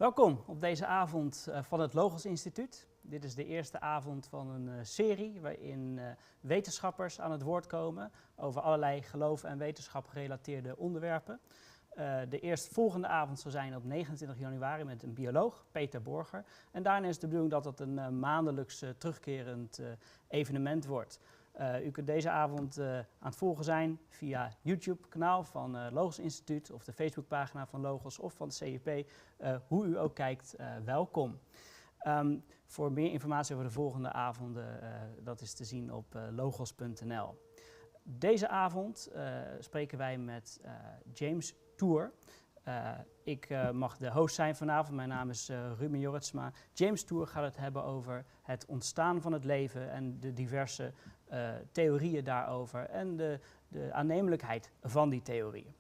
Welkom op deze avond van het Logos Instituut. Dit is de eerste avond van een serie waarin wetenschappers aan het woord komen over allerlei geloof en wetenschap gerelateerde onderwerpen. De eerstvolgende avond zal zijn op 29 januari met een bioloog, Peter Borger. En daarna is de bedoeling dat het een maandelijks terugkerend evenement wordt. U kunt deze avond aan het volgen zijn via YouTube-kanaal van Logos Instituut of de Facebookpagina van Logos of van de CIP. Hoe u ook kijkt, welkom. Voor meer informatie over de volgende avonden, dat is te zien op logos.nl. Deze avond spreken wij met James Tour. Ik mag de host zijn vanavond. Mijn naam is Ruben Jorritsma. James Tour gaat het hebben over het ontstaan van het leven en de diverse theorieën daarover en de aannemelijkheid van die theorieën.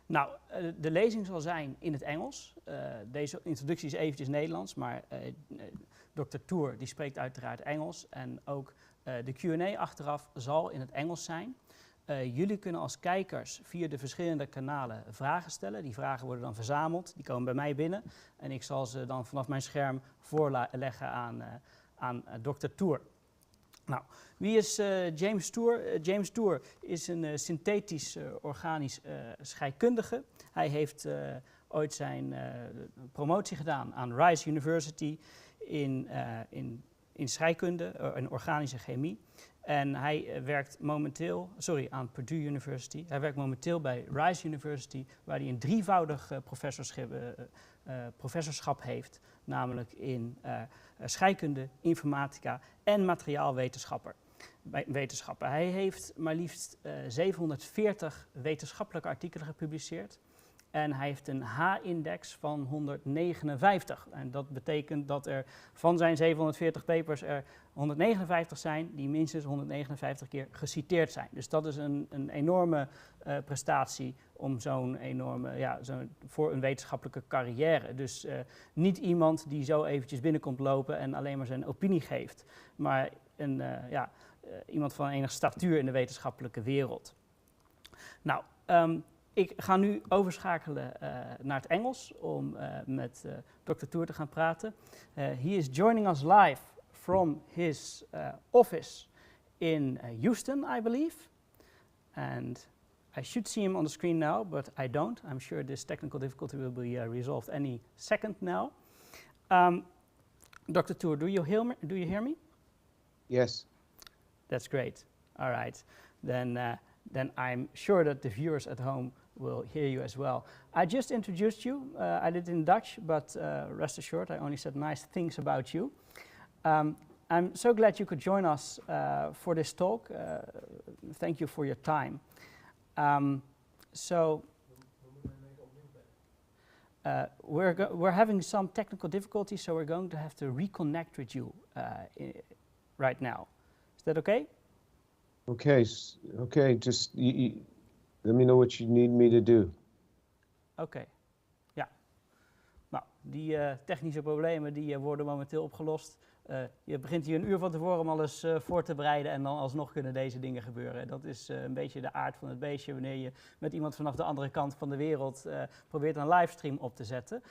Nou, de lezing zal zijn in het Engels. Deze introductie is eventjes Nederlands, maar Dr. Tour die spreekt uiteraard Engels en ook de Q&A achteraf zal in het Engels zijn. Jullie kunnen als kijkers via de verschillende kanalen vragen stellen. Die vragen worden dan verzameld, die komen bij mij binnen. En ik zal ze dan vanaf mijn scherm voorleggen aan Dr. Tour. Nou, wie is James Tour? James Tour is een synthetisch organisch scheikundige. Hij heeft ooit zijn promotie gedaan aan Rice University in scheikunde, in organische chemie. En hij werkt momenteel, aan Purdue University. Hij werkt momenteel bij Rice University, waar hij een drievoudig professorschap heeft, namelijk in scheikunde, informatica en materiaalwetenschappen. Hij heeft maar liefst 740 wetenschappelijke artikelen gepubliceerd. En hij heeft een H-index van 159. En dat betekent dat er van zijn 740 papers er 159 zijn die minstens 159 keer geciteerd zijn. Dus dat is een enorme prestatie om voor een wetenschappelijke carrière. Dus niet iemand die zo eventjes binnenkomt lopen en alleen maar zijn opinie geeft. Maar iemand van enige statuur in de wetenschappelijke wereld. Nou, ik ga nu overschakelen naar het Engels om met Dr. Tour te gaan praten. He is joining us live from his office in Houston, I believe. And I should see him on the screen now, but I don't. I'm sure this technical difficulty will be resolved any second now. Dr. Tour, do you hear me? Yes. That's great. All right. Then I'm sure that the viewers at home will hear you as well. I just introduced you. I did it in Dutch, but rest assured, I only said nice things about you. I'm so glad you could join us for this talk. Thank you for your time. We're having some technical difficulties, so we're going to have to reconnect with you right now. Is that okay? Okay, just let me know what you need me to do. Oké, ja. Nou, die technische problemen die worden momenteel opgelost. Je begint hier een uur van tevoren om alles voor te bereiden en dan alsnog kunnen deze dingen gebeuren. Dat is een beetje de aard van het beestje wanneer je met iemand vanaf de andere kant van de wereld probeert een livestream op te zetten.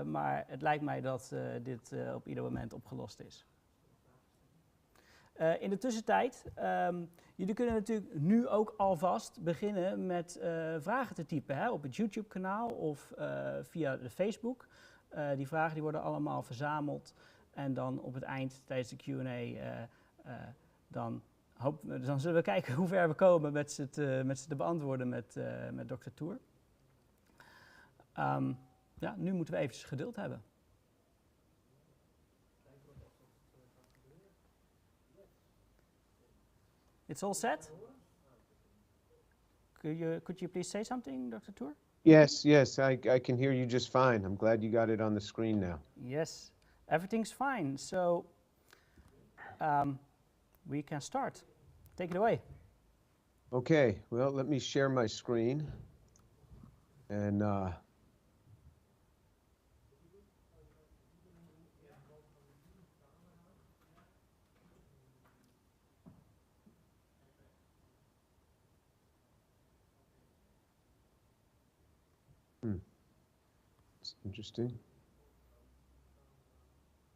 Maar het lijkt mij dat dit op ieder moment opgelost is. In de tussentijd, jullie kunnen natuurlijk nu ook alvast beginnen met vragen te typen, hè, op het YouTube-kanaal of via de Facebook. Die vragen die worden allemaal verzameld en dan op het eind tijdens de Q&A dan zullen we kijken hoe ver we komen met ze te beantwoorden met Dr. Tour. Nu moeten we eventjes geduld hebben. It's all set? Could you please say something, Dr. Tour? Yes, I can hear you just fine. I'm glad you got it on the screen now. Yes, everything's fine. So we can start. Take it away. Okay, well, let me share my screen. And it's interesting.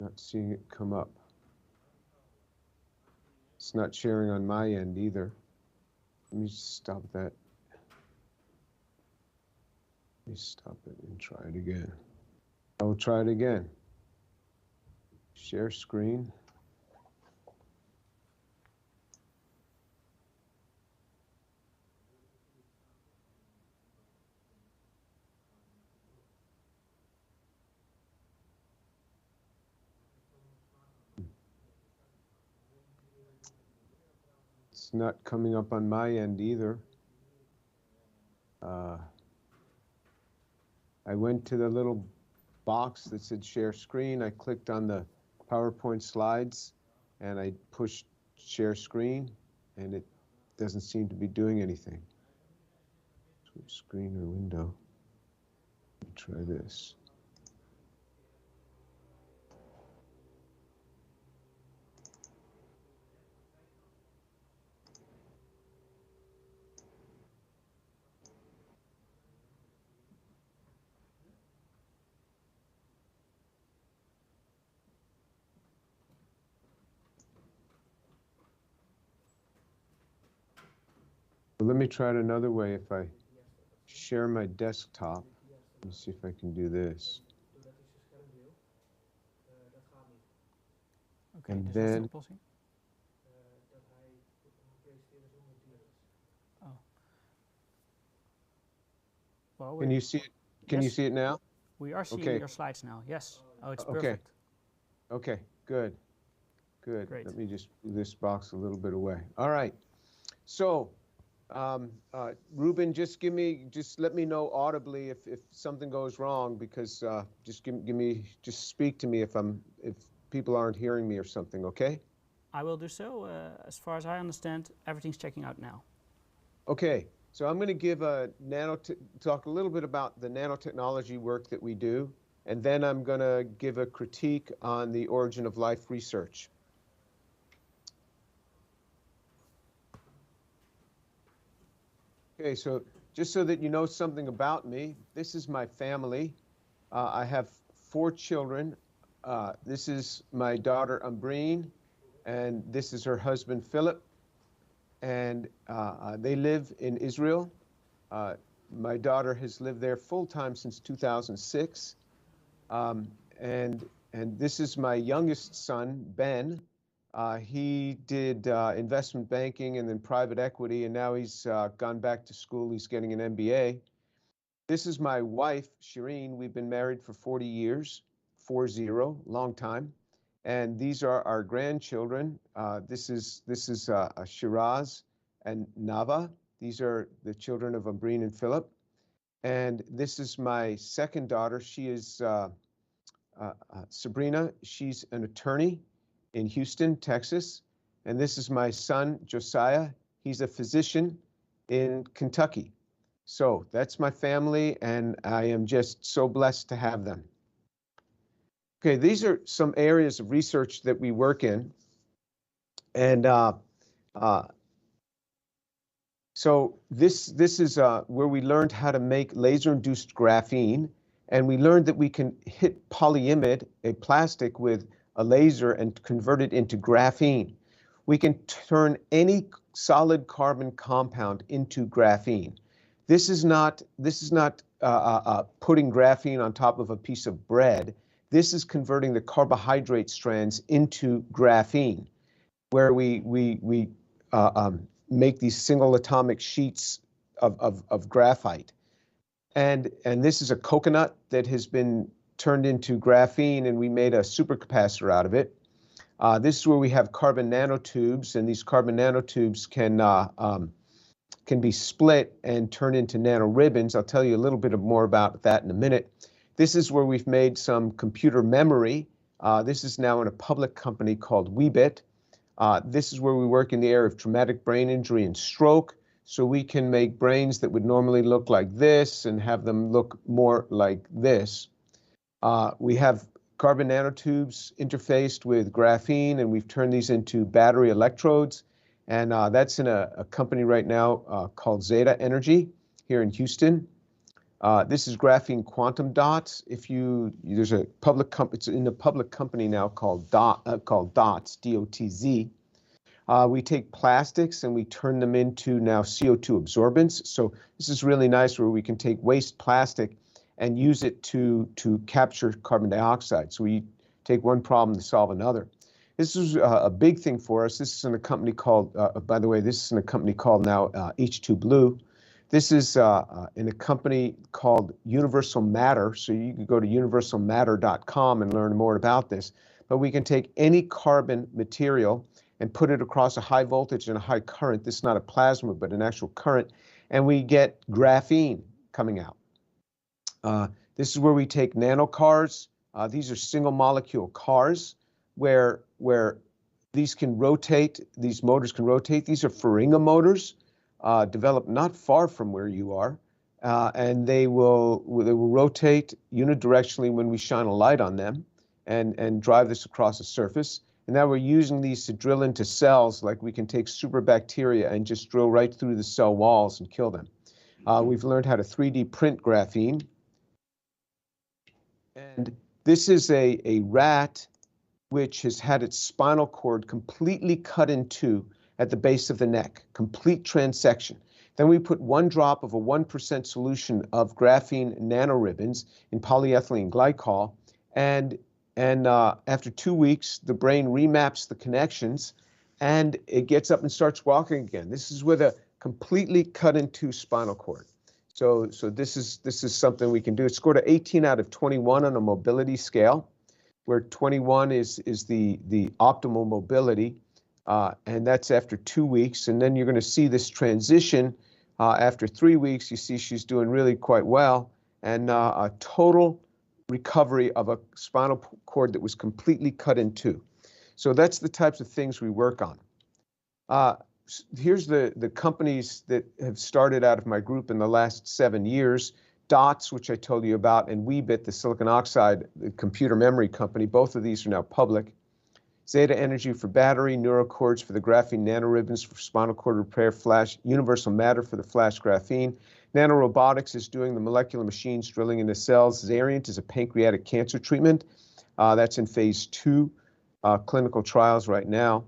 Not seeing it come up. It's not sharing on my end either. Let me stop that. Let me stop it and try it again. I will try it again. Share screen. It's not coming up on my end either. I went to the little box that said share screen. I clicked on the PowerPoint slides and I pushed share screen and it doesn't seem to be doing anything. Switch screen or window. Let me try this. Let me try it another way. If I share my desktop, let me see if I can do this. Okay, And dus then, wat is de oplossing? Oh. Well, can you see it? Can you see it now? We are seeing Okay. your slides now. Yes. Oh, it's Okay. perfect. Okay, good. Good. Great. Let me just move this box a little bit away. All right. So, Ruben, just let me know audibly if something goes wrong, because just just speak to me if people aren't hearing me or something, okay? I will do so. As far as I understand, everything's checking out now. Okay, so I'm going to give talk a little bit about the nanotechnology work that we do, and then I'm going to give a critique on the origin of life research. Okay, so just so that you know something about me, this is my family. I have 4 children. This is my daughter Umbreen, and this is her husband Philip, and they live in Israel. My daughter has lived there full-time since 2006, and this is my youngest son, Ben. He did investment banking and then private equity, and now he's gone back to school. He's getting an MBA. This is my wife, Shireen. We've been married for 40 years, 40, long time. And these are our grandchildren. This is Shiraz and Nava. These are the children of Umbreen and Philip. And this is my second daughter. She is Sabrina. She's an attorney in Houston, Texas. And this is my son, Josiah. He's a physician in Kentucky. So that's my family, and I am just so blessed to have them. Okay, these are some areas of research that we work in. And so this is where we learned how to make laser-induced graphene, and we learned that we can hit polyimide, a plastic, with a laser and convert it into graphene. We can turn any solid carbon compound into graphene. This is not putting graphene on top of a piece of bread. This is converting the carbohydrate strands into graphene, where we make these single atomic sheets of graphite. And this is a coconut that has been turned into graphene, and we made a supercapacitor out of it. This is where we have carbon nanotubes, and these carbon nanotubes can be split and turn into nanoribbons. I'll tell you a little bit more about that in a minute. This is where we've made some computer memory. This is now in a public company called Weebit. This is where we work in the area of traumatic brain injury and stroke. So we can make brains that would normally look like this and have them look more like this. We have carbon nanotubes interfaced with graphene, and we've turned these into battery electrodes. And that's in a company right now called Zeta Energy here in Houston. This is graphene quantum dots. There's a public company, it's in a public company now called Dots, D-O-T-Z. We take plastics and we turn them into now CO2 absorbents. So this is really nice where we can take waste plastic and use it to capture carbon dioxide. So we take one problem to solve another. This is a big thing for us. This is in a company called, by the way, this is in a company called now H2 Blue. This is in a company called Universal Matter. So you can go to universalmatter.com and learn more about this. But we can take any carbon material and put it across a high voltage and a high current. This is not a plasma, but an actual current. And we get graphene coming out. This is where we take nanocars. These are single molecule cars where these can rotate, these motors can rotate. These are Faringa motors developed not far from where you are. And they will rotate unidirectionally when we shine a light on them and drive this across a surface. And now we're using these to drill into cells, like we can take superbacteria and just drill right through the cell walls and kill them. We've learned how to 3D print graphene. And this is a rat which has had its spinal cord completely cut in two at the base of the neck, complete transection. Then we put 1 drop of a 1% solution of graphene nanoribbons in polyethylene glycol, and after 2 weeks, the brain remaps the connections, and it gets up and starts walking again. This is with a completely cut in two spinal cord. So this is something we can do. It scored an 18 out of 21 on a mobility scale, where 21 is the optimal mobility, and that's after 2 weeks. And then you're going to see this transition after 3 weeks. You see she's doing really quite well, and a total recovery of a spinal cord that was completely cut in two. So that's the types of things we work on. Here's the companies that have started out of my group in the last 7 years. Dots, which I told you about, and Weebit, the silicon oxide the computer memory company. Both of these are now public. Zeta Energy for battery, Neurocords for the graphene nanoribbons for spinal cord repair, Flash, Universal Matter for the flash graphene. Nanorobotics is doing the molecular machines drilling into cells. Xariant is a pancreatic cancer treatment. That's in phase 2 clinical trials right now.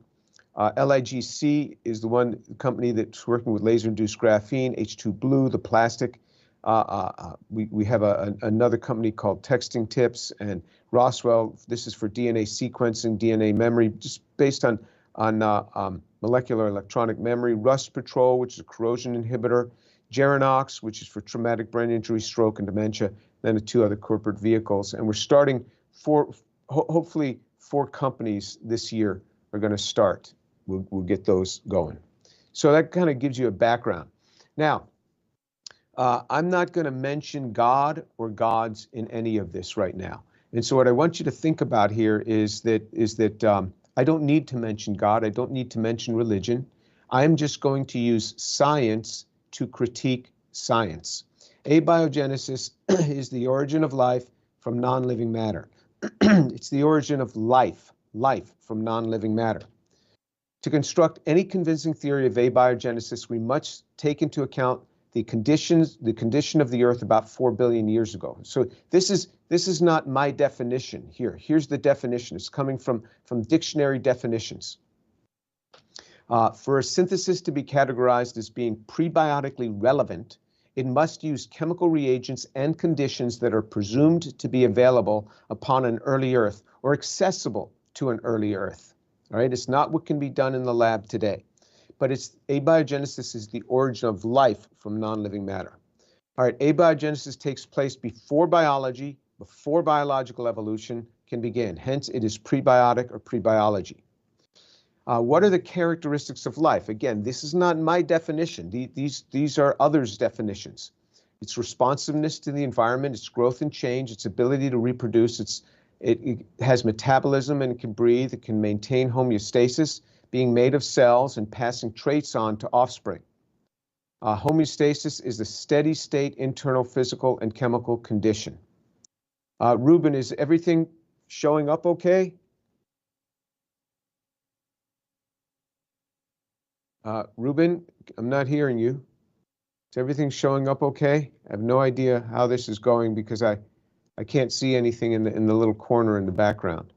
LIGC is the company that's working with laser-induced graphene. H2 Blue, the plastic. We have another company called Texting Tips, and Roswell. This is for DNA sequencing, DNA memory, just based on molecular electronic memory. Rust Patrol, which is a corrosion inhibitor. Gerinox, which is for traumatic brain injury, stroke, and dementia. Then the 2 other corporate vehicles. And we're starting hopefully 4 companies this year are going to start. We'll get those going. So that kind of gives you a background. Now, I'm not going to mention God or gods in any of this right now. And so what I want you to think about here is that I don't need to mention God. I don't need to mention religion. I am just going to use science to critique science. Abiogenesis is the origin of life from non-living matter. It's the origin of life from non-living matter. To construct any convincing theory of abiogenesis, we must take into account the condition of the earth about 4 billion years ago. So this is not my definition here. Here's the definition. It's coming from dictionary definitions. For a synthesis to be categorized as being prebiotically relevant, it must use chemical reagents and conditions that are presumed to be available upon an early Earth or accessible to an early Earth. All right, it's not what can be done in the lab today, but abiogenesis is the origin of life from non-living matter. All right, abiogenesis takes place before biology, before biological evolution can begin. Hence, it is prebiotic or prebiology. What are the characteristics of life? Again, this is not my definition. These are others' definitions. Its responsiveness to the environment, its growth and change, its ability to reproduce, it has metabolism and it can breathe, it can maintain homeostasis, being made of cells and passing traits on to offspring. Homeostasis is the steady state internal physical and chemical condition. Ruben, is everything showing up okay? Ruben, I'm not hearing you. Is everything showing up okay? I have no idea how this is going because I can't see anything in the little corner in the background.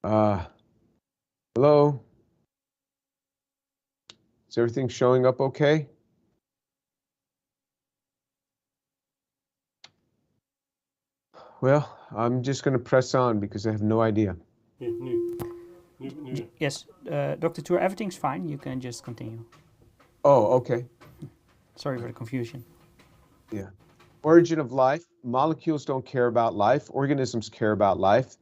Hello? Is everything showing up okay? Well, I'm just going to press on because I have no idea. Yes, Dr. Tour, everything's fine. You can just continue. Oh, okay. Sorry for the confusion. Yeah. Origin of life. Molecules don't care about life. Organisms care about life.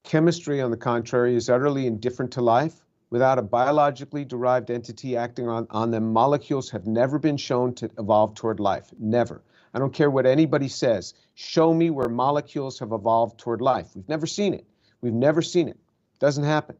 Chemistry, on the contrary, is utterly indifferent to life. Without a biologically derived entity acting on them, molecules have never been shown to evolve toward life. Never. I don't care what anybody says. Show me where molecules have evolved toward life. We've never seen it. We've never seen it. Doesn't happen.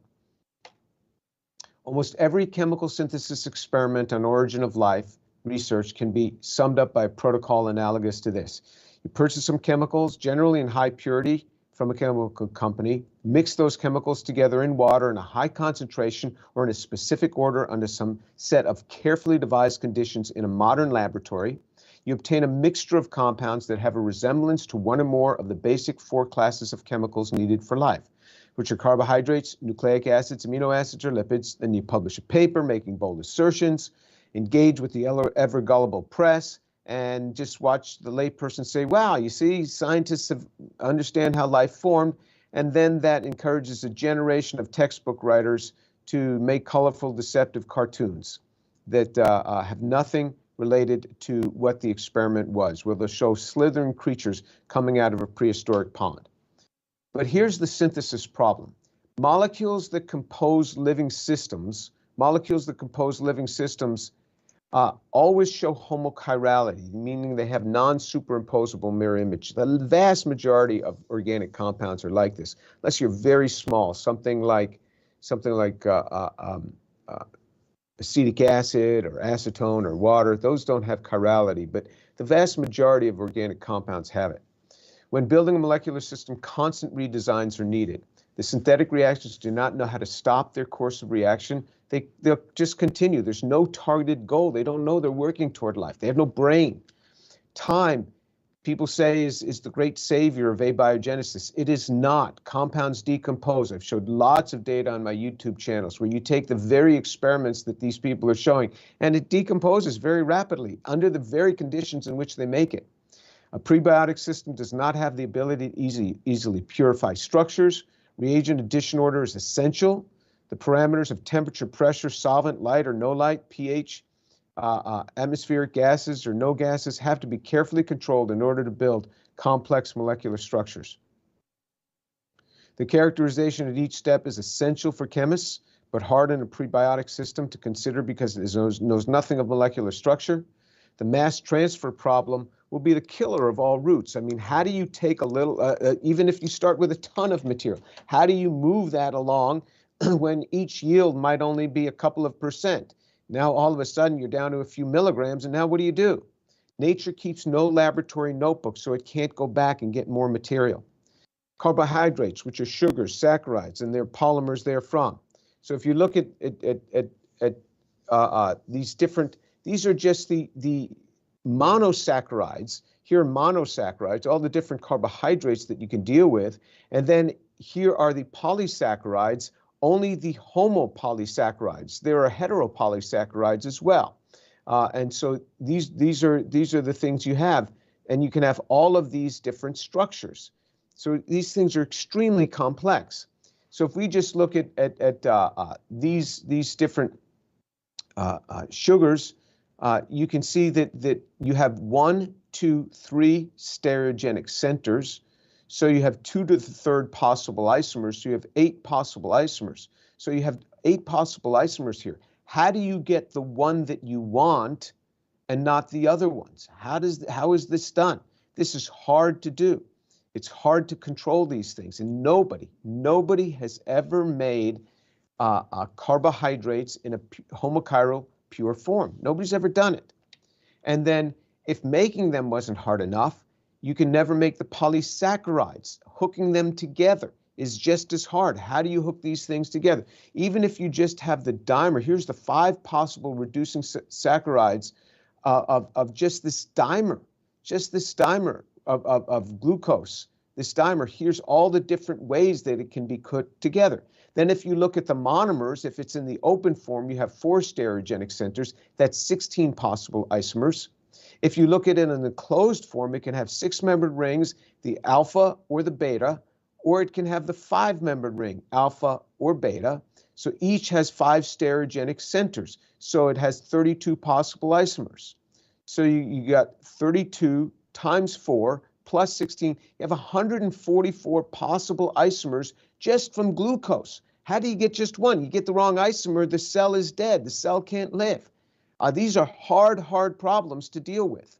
Almost every chemical synthesis experiment on origin of life research can be summed up by a protocol analogous to this. You purchase some chemicals, generally in high purity, from a chemical company, mix those chemicals together in water in a high concentration or in a specific order under some set of carefully devised conditions in a modern laboratory. You obtain a mixture of compounds that have a resemblance to one or more of the basic 4 classes of chemicals needed for life, which are carbohydrates, nucleic acids, amino acids, or lipids. Then you publish a paper making bold assertions, engage with the ever gullible press, and just watch the layperson say, wow, you see, scientists understand how life formed, and then that encourages a generation of textbook writers to make colorful, deceptive cartoons that have nothing related to what the experiment was, where they'll show slithering creatures coming out of a prehistoric pond. But here's the synthesis problem. Molecules that compose living systems always show homochirality, meaning they have non-superimposable mirror image. The vast majority of organic compounds are like this, unless you're very small, something like acetic acid or acetone or water. Those don't have chirality, but the vast majority of organic compounds have it. When building a molecular system, constant redesigns are needed. The synthetic reactions do not know how to stop their course of reaction. They'll just continue. There's no targeted goal. They don't know they're working toward life. They have no brain. Time, people say, is the great savior of abiogenesis. It is not. Compounds decompose. I've showed lots of data on my YouTube channels where you take the very experiments that these people are showing, and it decomposes very rapidly under the very conditions in which they make it. A prebiotic system does not have the ability to easily purify structures. Reagent addition order is essential. The parameters of temperature, pressure, solvent, light or no light, pH, atmospheric gases or no gases have to be carefully controlled in order to build complex molecular structures. The characterization at each step is essential for chemists, but hard in a prebiotic system to consider because it knows nothing of molecular structure. The mass transfer problem will be the killer of all roots. I mean, how do you take a little, even if you start with a ton of material, how do you move that along when each yield might only be a couple of percent? Now, all of a sudden, you're down to a few milligrams, and now what do? Nature keeps no laboratory notebook, so it can't go back and get more material. Carbohydrates, which are sugars, saccharides, and they're polymers therefrom. So if you look at these different, these are just the monosaccharides. Here are monosaccharides, all the different carbohydrates that you can deal with. And then here are the polysaccharides, only the homopolysaccharides. There are heteropolysaccharides as well. And so these are the things you have. And you can have all of these different structures. So these things are extremely complex. So if we just look at these different sugars, you can see that you have 1, 2, 3 stereogenic centers. So you have 2 to the 3rd possible isomers. So you have 8 possible isomers. So you have 8 possible isomers here. How do you get the one that you want and not the other ones? How is this done? This is hard to do. It's hard to control these things. And nobody has ever made carbohydrates in a homochiral pure form. Nobody's ever done it. And then if making them wasn't hard enough, you can never make the polysaccharides, hooking them together. is just as hard. How do you hook these things together? Even if you just have the dimer, here's the 5 possible reducing saccharides of just this dimer of glucose. This dimer, here's all the different ways that it can be put together. Then if you look at the monomers, if it's in the open form, you have 4 stereogenic centers. That's 16 possible isomers. If you look at it in the closed form, it can have 6-membered rings, the alpha or the beta, or it can have the 5-membered ring, alpha or beta. So each has 5 stereogenic centers. So it has 32 possible isomers. So you got 32 times 4 plus 16. You have 144 possible isomers just from glucose. How do you get just one? You get the wrong isomer, the cell is dead. The cell can't live. These are hard problems to deal with.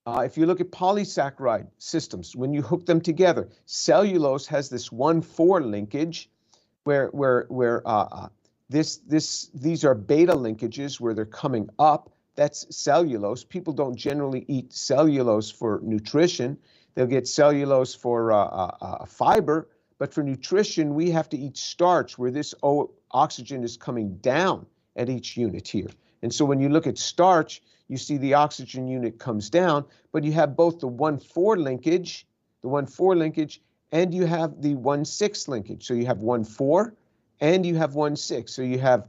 If you look at polysaccharide systems, when you hook them together, cellulose has this 1,4 linkage where these are beta linkages where they're coming up. That's cellulose. People don't generally eat cellulose for nutrition. They'll get cellulose for fiber, but for nutrition, we have to eat starch where this oxygen is coming down at each unit here. And so when you look at starch, you see the oxygen unit comes down, but you have both the 1,4 linkage, and you have the 1,6 linkage. So you have 1,4 and you have 1,6. So you have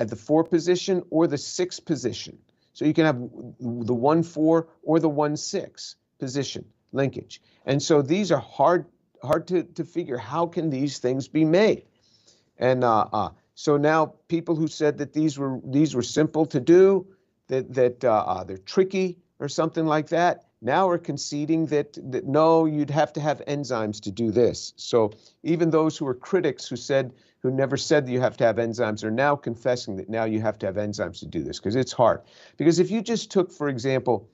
at the 4 position or the 6 position. So you can have the 1,4 or the 1,6 position linkage. And so these are hard to figure. How can these things be made? And so now people who said that these were simple to do, that they're tricky or something like that, now are conceding that no, you'd have to have enzymes to do this. So even those who are critics who never said that you have to have enzymes are now confessing that now you have to have enzymes to do this, because it's hard. Because if you just took, for example,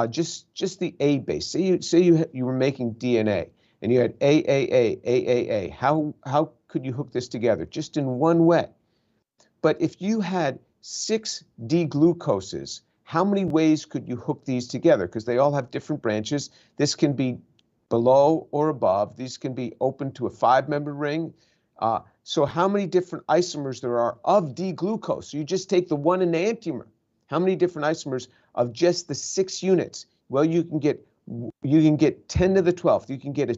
just the A base, say you were making DNA and you had AAA, how could you hook this together? Just in one way. But if you had 6 D-glucoses, how many ways could you hook these together? Because they all have different branches. This can be below or above. These can be open to a 5-membered ring. So how many different isomers there are of D-glucose? So you just take the 1 enantiomer. How many different isomers of just the 6 units? Well, you can get 10 to the 12th. You can get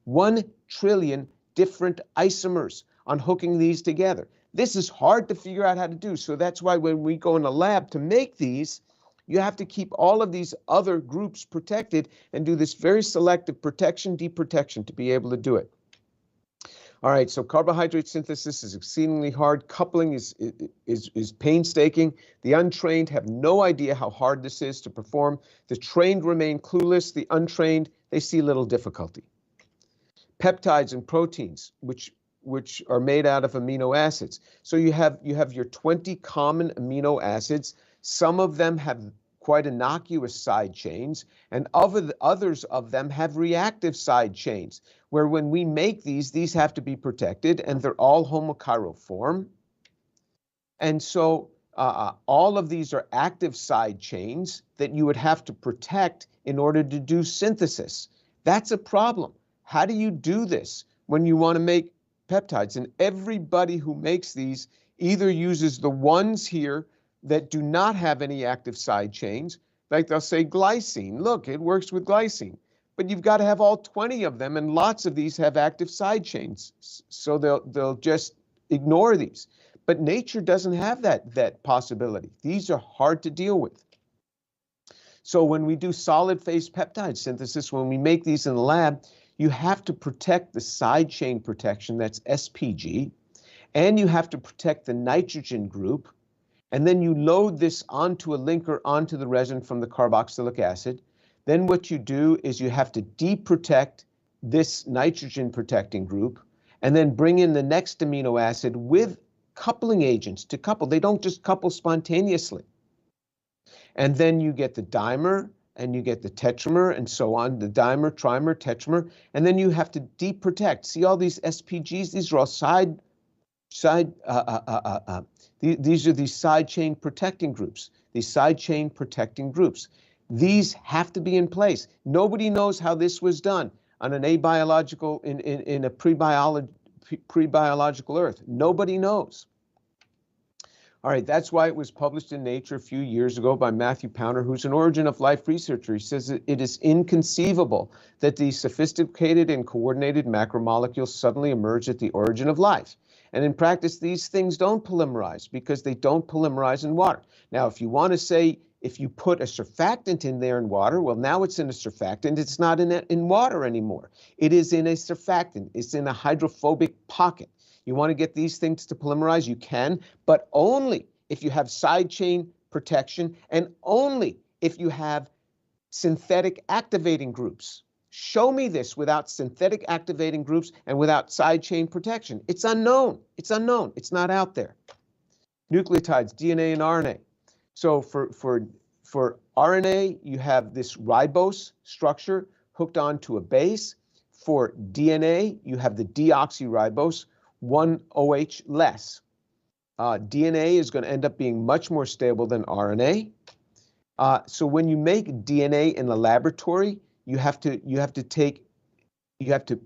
1 trillion different isomers on hooking these together. This is hard to figure out how to do. So that's why when we go in a lab to make these, you have to keep all of these other groups protected and do this very selective protection, deprotection to be able to do it. All right, so carbohydrate synthesis is exceedingly hard. Coupling is painstaking. The untrained have no idea how hard this is to perform. The trained remain clueless. The untrained, they see little difficulty. Peptides and proteins, which are made out of amino acids. So you have your 20 common amino acids. Some of them have quite innocuous side chains, and others of them have reactive side chains, where when we make these have to be protected, and they're all homochiral form. And so all of these are active side chains that you would have to protect in order to do synthesis. That's a problem. How do you do this when you want to make peptides? And everybody who makes these either uses the ones here that do not have any active side chains, like they'll say glycine. Look, it works with glycine. But you've got to have all 20 of them, and lots of these have active side chains. So they'll just ignore these. But nature doesn't have that possibility. These are hard to deal with. So when we do solid phase peptide synthesis, when we make these in the lab, you have to protect the side chain protection, that's SPG, and you have to protect the nitrogen group, and then you load this onto a linker onto the resin from the carboxylic acid. Then what you do is you have to deprotect this nitrogen protecting group, and then bring in the next amino acid with coupling agents to couple. They don't just couple spontaneously. And then you get the dimer, and you get the tetramer, and so on, the dimer, trimer, tetramer, and then you have to deprotect. See all these SPGs? These are all these are these side chain protecting groups, These have to be in place. Nobody knows how this was done. on an abiological, in a pre-biological Earth? Nobody knows. All right, that's why it was published in Nature a few years ago by Matthew Pounder, who's an origin of life researcher. He says that it is inconceivable that these sophisticated and coordinated macromolecules suddenly emerge at the origin of life. And in practice, these things don't polymerize because they don't polymerize in water. Now, if you want to say, if you put a surfactant in there in water, well, now it's in a surfactant. It's not in water anymore. It is in a surfactant. It's in a hydrophobic pocket. You want to get these things to polymerize, you can, but only if you have side chain protection and only if you have synthetic activating groups. Show me this without synthetic activating groups and without side chain protection. It's unknown. It's unknown. It's not out there. Nucleotides, DNA and RNA. So for RNA, you have this ribose structure hooked onto a base. For DNA, you have the deoxyribose, one OH less. DNA is going to end up being much more stable than RNA. So when you make DNA in the laboratory, you have to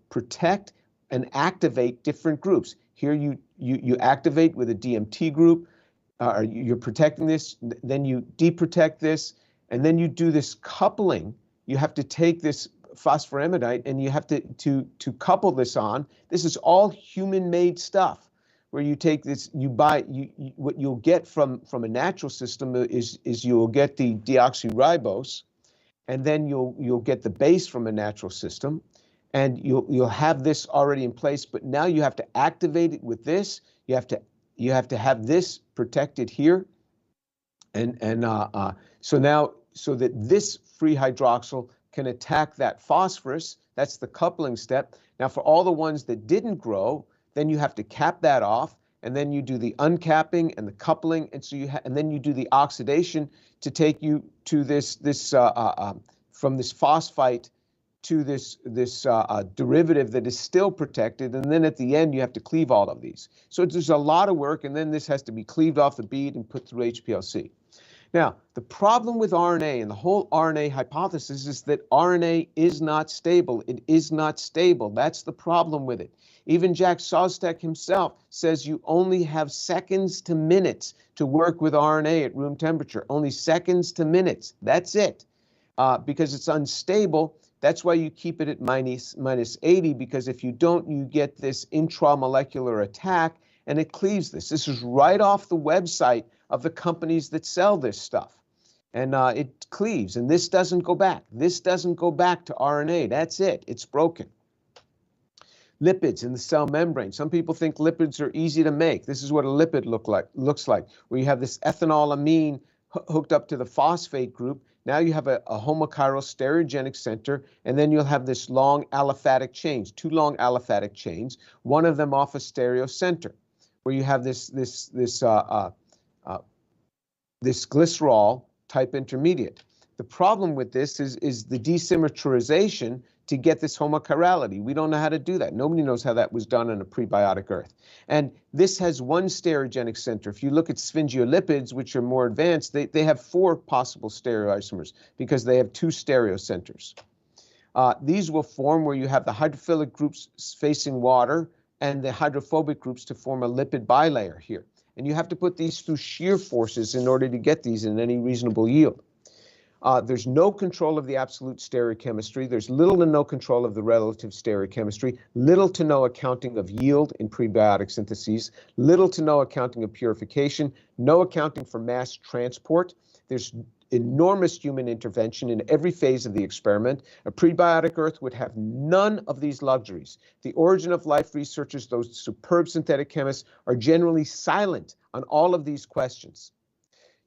protect and activate different groups. Here you activate with a DMT group. You're protecting this, then you deprotect this, and then you do this coupling. You have to take this phosphoramidite and you have to couple this on. This is all human-made stuff where you take this, what you'll get from a natural system is you'll get the deoxyribose, and then you'll get the base from a natural system, and you'll have this already in place, but now you have to activate it with this. You have to have this protected here, and so that this free hydroxyl can attack that phosphorus. That's the coupling step. Now, for all the ones that didn't grow, then you have to cap that off, and then you do the uncapping and the coupling, and so and then you do the oxidation to take you to from this phosphite to this derivative that is still protected, and then at the end you have to cleave all of these. So there's a lot of work, and then this has to be cleaved off the bead and put through HPLC. Now, the problem with RNA and the whole RNA hypothesis is that RNA is not stable. It is not stable. That's the problem with it. Even Jack Szostak himself says you only have seconds to minutes to work with RNA at room temperature. Only seconds to minutes. That's it. Because it's unstable. That's why you keep it at minus 80, because if you don't, you get this intramolecular attack and it cleaves this. This is right off the website of the companies that sell this stuff. And it cleaves, and this doesn't go back. This doesn't go back to RNA. That's it. It's broken. Lipids in the cell membrane. Some people think lipids are easy to make. This is what a lipid looks like, where you have this ethanolamine hooked up to the phosphate group. Now you have a homochiral stereogenic center, and then you'll have this long aliphatic chains, two long aliphatic chains, one of them off a stereo center, where you have this glycerol type intermediate. The problem with this is the desymmetrization to get this homochirality. We don't know how to do that. Nobody knows how that was done on a prebiotic Earth. And this has one stereogenic center. If you look at sphingolipids, which are more advanced, they have 4 possible stereoisomers because they have 2 stereocenters. These will form where you have the hydrophilic groups facing water and the hydrophobic groups to form a lipid bilayer here. And you have to put these through shear forces in order to get these in any reasonable yield. There's no control of the absolute stereochemistry. There's little to no control of the relative stereochemistry, little to no accounting of yield in prebiotic syntheses, little to no accounting of purification, no accounting for mass transport. There's enormous human intervention in every phase of the experiment. A prebiotic Earth would have none of these luxuries. The origin of life researchers, those superb synthetic chemists, are generally silent on all of these questions.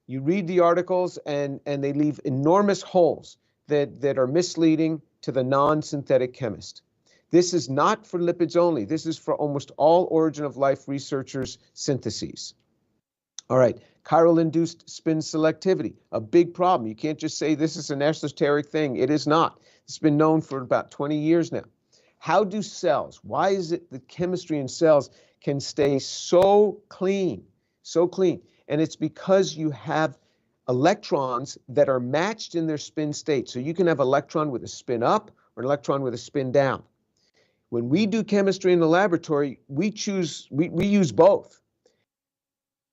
You read the articles and they leave enormous holes that are misleading to the non-synthetic chemist. This is not for lipids only. This is for almost all origin of life researchers' syntheses. All right, chiral-induced spin selectivity, a big problem. You can't just say this is an esoteric thing. It is not. It's been known for about 20 years now. How do cells, why is it that chemistry in cells can stay so clean, so clean? And it's because you have electrons that are matched in their spin state. So you can have electron with a spin up or an electron with a spin down. When we do chemistry in the laboratory, we use both.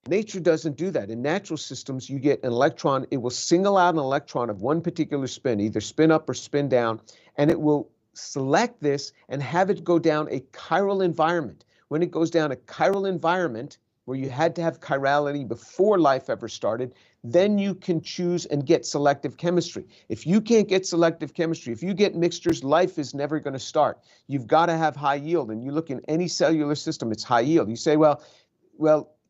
Nature doesn't do that. In natural systems, you get an electron, it will single out an electron of one particular spin, either spin up or spin down, and it will select this and have it go down a chiral environment. When it goes down a chiral environment, where you had to have chirality before life ever started, then you can choose and get selective chemistry. If you can't get selective chemistry, if you get mixtures, life is never going to start. You've got to have high yield, and you look in any cellular system, it's high yield. You say, well,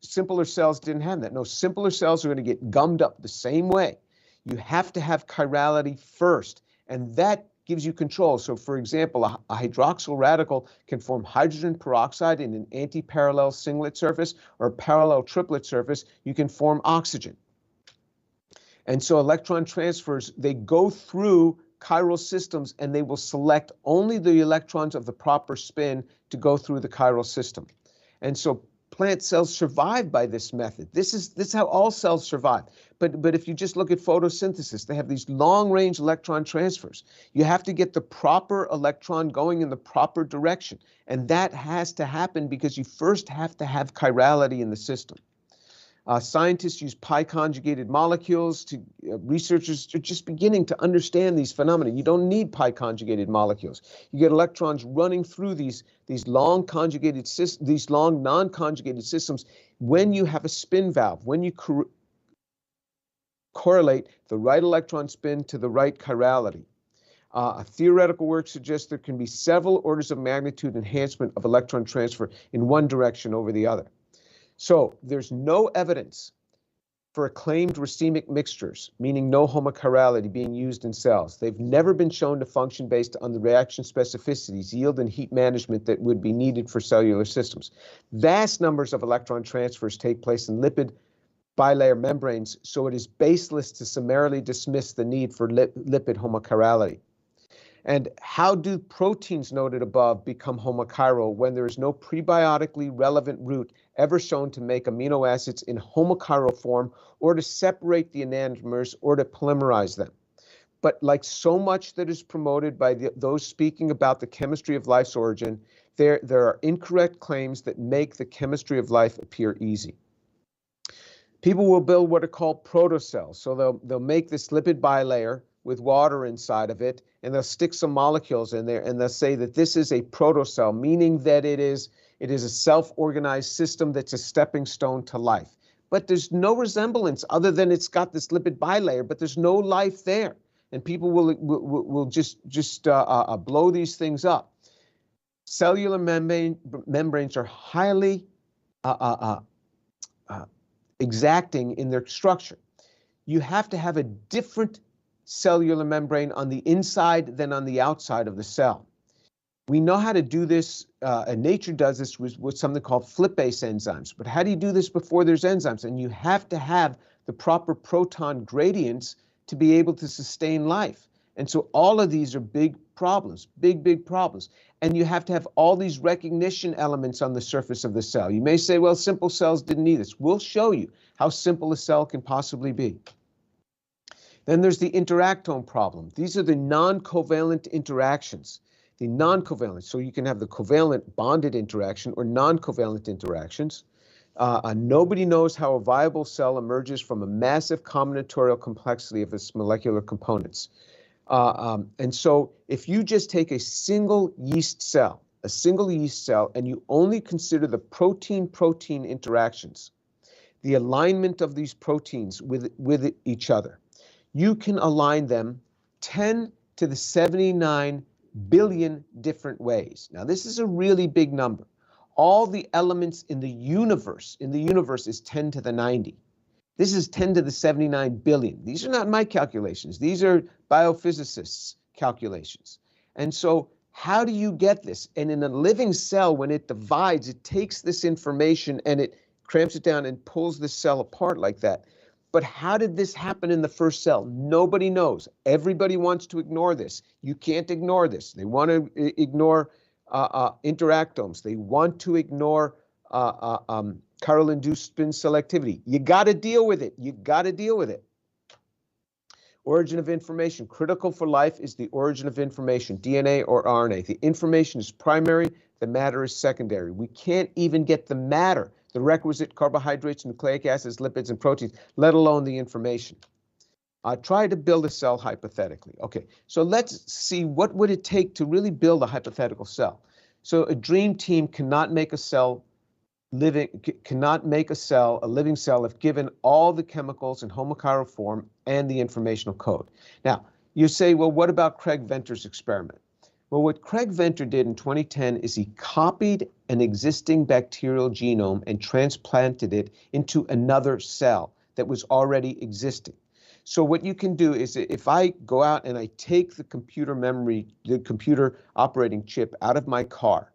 simpler cells didn't have that. No, simpler cells are going to get gummed up the same way. You have to have chirality first, and that gives you control. So, for example, a hydroxyl radical can form hydrogen peroxide in an anti-parallel singlet surface or a parallel triplet surface. You can form oxygen. And so electron transfers, they go through chiral systems, and they will select only the electrons of the proper spin to go through the chiral system. And so plant cells survive by this method. This is how all cells survive. But if you just look at photosynthesis, they have these long-range electron transfers. You have to get the proper electron going in the proper direction. And that has to happen because you first have to have chirality in the system. Scientists use pi-conjugated molecules. Researchers are just beginning to understand these phenomena. You don't need pi-conjugated molecules. You get electrons running through these long non-conjugated systems when you have a spin valve, when you correlate the right electron spin to the right chirality. A theoretical work suggests there can be several orders of magnitude enhancement of electron transfer in one direction over the other. So there's no evidence for acclaimed racemic mixtures, meaning no homochirality, being used in cells. They've never been shown to function based on the reaction specificities, yield, and heat management that would be needed for cellular systems. Vast numbers of electron transfers take place in lipid bilayer membranes, so it is baseless to summarily dismiss the need for lipid homochirality. And how do proteins noted above become homochiral when there is no prebiotically relevant route ever shown to make amino acids in homochiral form or to separate the enantiomers or to polymerize them? But like so much that is promoted by those speaking about the chemistry of life's origin, there are incorrect claims that make the chemistry of life appear easy. People will build what are called protocells. So they'll make this lipid bilayer with water inside of it, and they'll stick some molecules in there, and they'll say that this is a protocell, meaning that it is a self-organized system that's a stepping stone to life. But there's no resemblance other than it's got this lipid bilayer, but there's no life there. And people will just blow these things up. Cellular membranes are highly exacting in their structure. You have to have a different cellular membrane on the inside than on the outside of the cell. We know how to do this, and nature does this with something called flip-base enzymes. But how do you do this before there's enzymes? And you have to have the proper proton gradients to be able to sustain life. And so all of these are big problems, big problems. And you have to have all these recognition elements on the surface of the cell. You may say, well, simple cells didn't need this. We'll show you how simple a cell can possibly be. Then there's the interactome problem. These are the non-covalent interactions. The non-covalent, so you can have the covalent bonded interaction or non-covalent interactions. Nobody knows how a viable cell emerges from a massive combinatorial complexity of its molecular components. And so if you just take a single yeast cell, and you only consider the protein-protein interactions, the alignment of these proteins with each other, you can align them 10 to the 79 billion different ways. Now, this is a really big number. All the elements in the universe is 10 to the 90. This is 10 to the 79 billion. These are not my calculations. These are biophysicists' calculations. And so how do you get this? And in a living cell, when it divides, it takes this information and it cramps it down and pulls the cell apart like that. But how did this happen in the first cell? Nobody knows. Everybody wants to ignore this. You can't ignore this. They want to ignore interactomes. They want to ignore chiral-induced spin selectivity. You got to deal with it. You got to deal with it. Origin of information. Critical for life is the origin of information, DNA or RNA. The information is primary, the matter is secondary. We can't even get the matter, the requisite carbohydrates, nucleic acids, lipids, and proteins, let alone the information. Try to build a cell hypothetically. Okay, so let's see what would it take to really build a hypothetical cell. So a dream team cannot make a cell a living cell if given all the chemicals in homochiral form and the informational code. Now, you say, well, what about Craig Venter's experiment? Well, what Craig Venter did in 2010 is he copied an existing bacterial genome and transplanted it into another cell that was already existing. So what you can do is if I go out and I take the computer memory, the computer operating chip out of my car,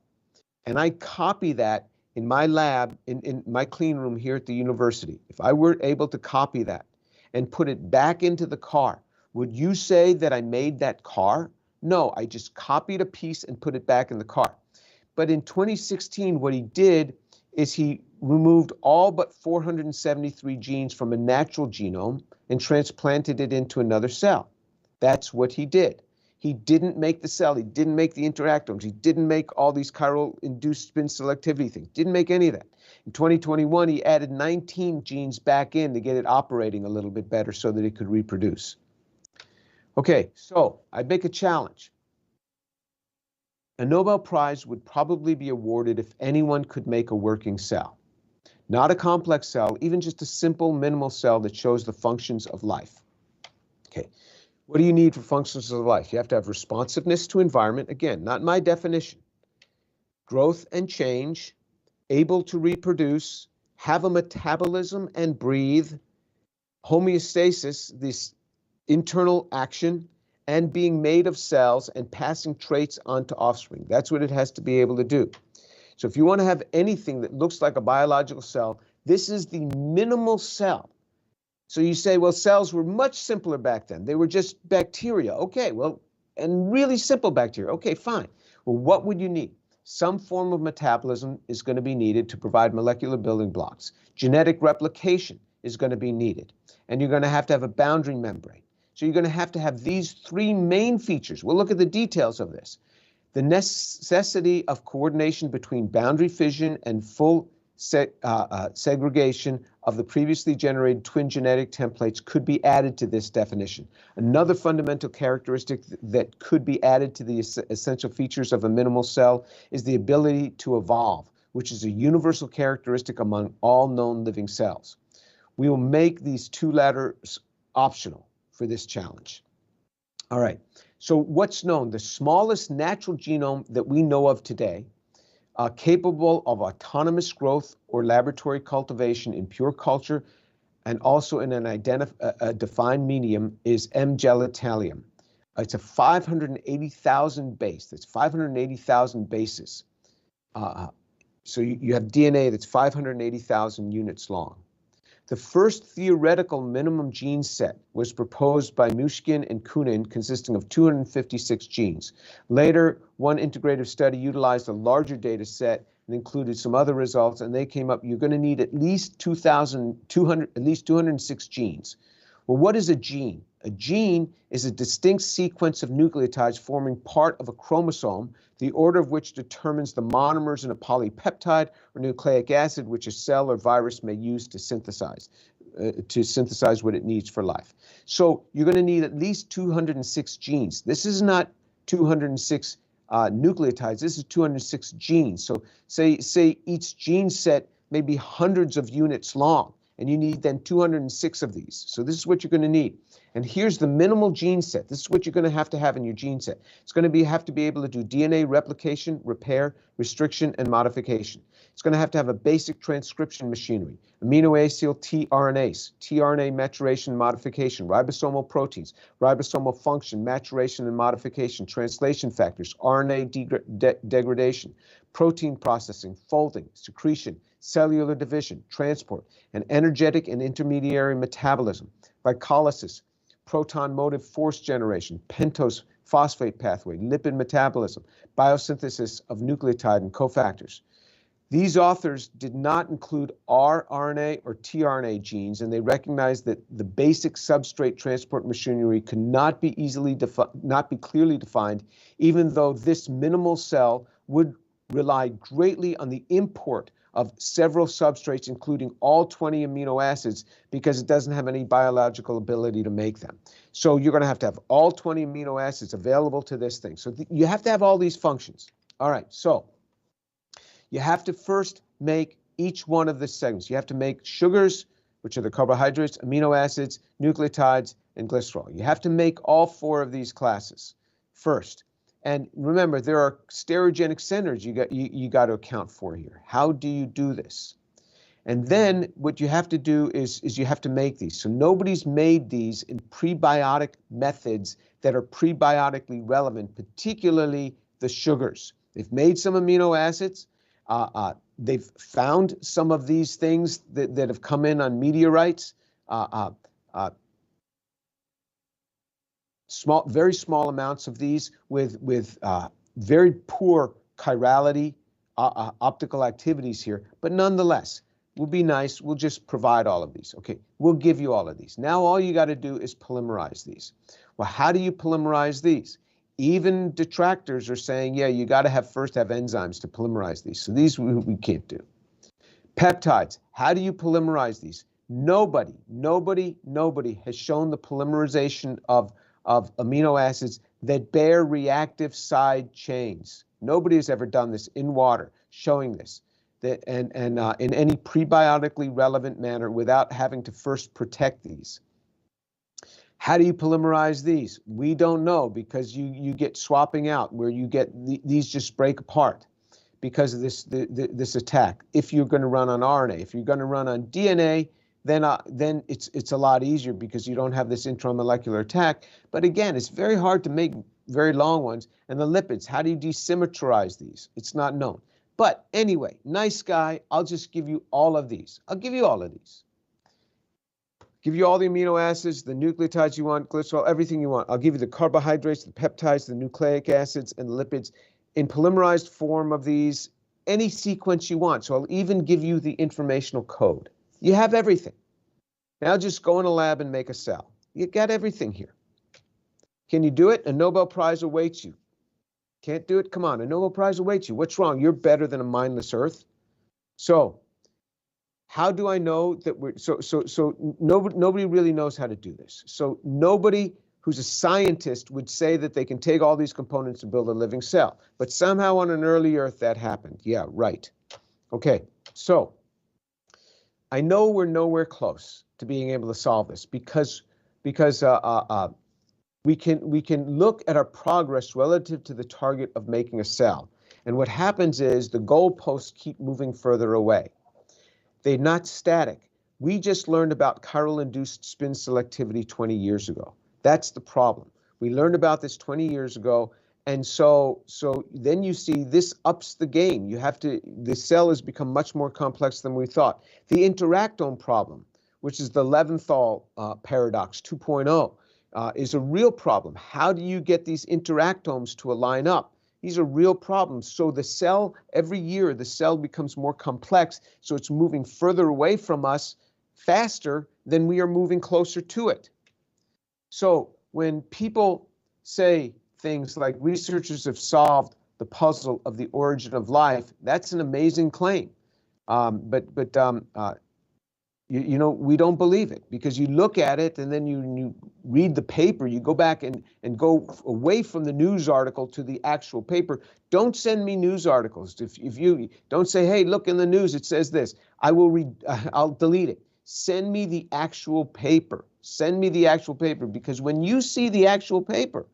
and I copy that in my lab, in my clean room here at the university, if I were able to copy that and put it back into the car, would you say that I made that car? No, I just copied a piece and put it back in the car. But in 2016, what he did is he removed all but 473 genes from a natural genome and transplanted it into another cell. That's what he did. He didn't make the cell. He didn't make the interactomes. He didn't make all these chiral-induced spin selectivity things. Didn't make any of that. In 2021, he added 19 genes back in to get it operating a little bit better so that it could reproduce. Okay, so I make a challenge. A Nobel Prize would probably be awarded if anyone could make a working cell. Not a complex cell, even just a simple minimal cell that shows the functions of life. Okay. What do you need for functions of life? You have to have responsiveness to environment. Again, not my definition. Growth and change, able to reproduce, have a metabolism and breathe, homeostasis, this internal action, and being made of cells and passing traits on to offspring. That's what it has to be able to do. So if you want to have anything that looks like a biological cell, this is the minimal cell. So you say, well, cells were much simpler back then. They were just bacteria. Okay, well, and really simple bacteria. Okay, fine. Well, what would you need? Some form of metabolism is going to be needed to provide molecular building blocks. Genetic replication is going to be needed. And you're going to have a boundary membrane. So you're going to have these three main features. We'll look at the details of this. The necessity of coordination between boundary fission and full segregation of the previously generated twin genetic templates could be added to this definition. Another fundamental characteristic that could be added to the essential features of a minimal cell is the ability to evolve, which is a universal characteristic among all known living cells. We will make these two letters optional for this challenge. All right, so what's known? The smallest natural genome that we know of today, capable of autonomous growth or laboratory cultivation in pure culture and also in a defined medium, is M. genitalium. It's a 580,000 base. That's 580,000 bases. So you have DNA that's 580,000 units long. The first theoretical minimum gene set was proposed by Mushkin and Kunin, consisting of 256 genes. Later, one integrative study utilized a larger data set and included some other results, and they came up, you're going to need at least 206 genes. Well, what is a gene? A gene is a distinct sequence of nucleotides forming part of a chromosome, the order of which determines the monomers in a polypeptide or nucleic acid, which a cell or virus may use to synthesize what it needs for life. So you're going to need at least 206 genes. This is not 206 nucleotides. This is 206 genes. So say each gene set may be hundreds of units long, and you need then 206 of these. So this is what you're going to need. And here's the minimal gene set. This is what you're going to have in your gene set. It's going to have to be able to do DNA replication, repair, restriction, and modification. It's going to have a basic transcription machinery, amino-acyl tRNAs, tRNA maturation and modification, ribosomal proteins, ribosomal function, maturation and modification, translation factors, RNA degradation, protein processing, folding, secretion, cellular division, transport, and energetic and intermediary metabolism, glycolysis, proton motive force generation, pentose phosphate pathway, lipid metabolism, biosynthesis of nucleotide and cofactors. These authors did not include rRNA or tRNA genes, and they recognized that the basic substrate transport machinery could not be clearly defined, even though this minimal cell would rely greatly on the import of several substrates, including all 20 amino acids, because it doesn't have any biological ability to make them. So you're going to have all 20 amino acids available to this thing. So you have to have all these functions. All right, so you have to first make each one of the segments. You have to make sugars, which are the carbohydrates, amino acids, nucleotides, and glycerol. You have to make all 4 of these classes first. And remember, there are stereogenic centers you got to account for here. How do you do this? And then what you have to do is you have to make these. So nobody's made these in prebiotic methods that are prebiotically relevant, particularly the sugars. They've made some amino acids. They've found some of these things that have come in on meteorites. Very small amounts of these with very poor chirality, optical activities here, but nonetheless, we'll be nice. We'll just provide all of these. Okay, we'll give you all of these. Now all you got to do is polymerize these. Well, how do you polymerize these? Even detractors are saying, yeah, you got to first have enzymes to polymerize these. So these we can't do. Peptides, how do you polymerize these? Nobody has shown the polymerization of amino acids that bear reactive side chains. Nobody has ever done this in water, showing this and in any prebiotically relevant manner without having to first protect these. How do you polymerize these? We don't know, because you get swapping out where you get these just break apart because of this attack. If you're going to run on RNA, if you're going to run on DNA, then it's a lot easier because you don't have this intramolecular attack. But again, it's very hard to make very long ones. And the lipids, how do you desymmetrize these? It's not known. But anyway, nice guy, I'll just give you all of these. I'll give you all of these. Give you all the amino acids, the nucleotides you want, glycerol, everything you want. I'll give you the carbohydrates, the peptides, the nucleic acids, and the lipids in polymerized form of these, any sequence you want. So I'll even give you the informational code. You have everything. Now just go in a lab and make a cell. You got everything here. Can you do it? A Nobel Prize awaits you. Can't do it? Come on, a Nobel Prize awaits you. What's wrong? You're better than a mindless Earth. So how do I know that nobody really knows how to do this. So nobody who's a scientist would say that they can take all these components and build a living cell. But somehow on an early Earth that happened. Yeah, right. Okay, so I know we're nowhere close to being able to solve this because we can look at our progress relative to the target of making a cell. And what happens is the goalposts keep moving further away. They're not static. We just learned about chiral-induced spin selectivity 20 years ago. That's the problem. We learned about this 20 years ago, and so then you see this ups the game. The cell has become much more complex than we thought. The interactome problem, which is the Leventhal paradox 2.0, is a real problem. How do you get these interactomes to align up? These are real problems. So the cell, every year, the cell becomes more complex, so it's moving further away from us faster than we are moving closer to it. So when people say things like researchers have solved the puzzle of the origin of life, that's an amazing claim. You know, we don't believe it, because you look at it and then you read the paper, you go back and go away from the news article to the actual paper. Don't send me news articles. If you don't say, hey, look in the news, it says this, I'll delete it. Send me the actual paper. Send me the actual paper, because when you see the actual paper,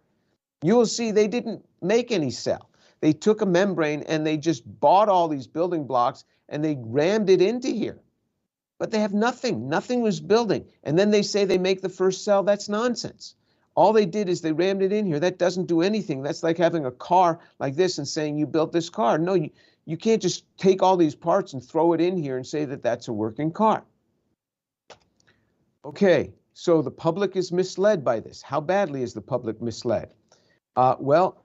you will see they didn't make any cell. They took a membrane and they just bought all these building blocks and they rammed it into here. But they have nothing. Nothing was building. And then they say they make the first cell. That's nonsense. All they did is they rammed it in here. That doesn't do anything. That's like having a car like this and saying you built this car. No, you can't just take all these parts and throw it in here and say that that's a working car. Okay, so the public is misled by this. How badly is the public misled? Well,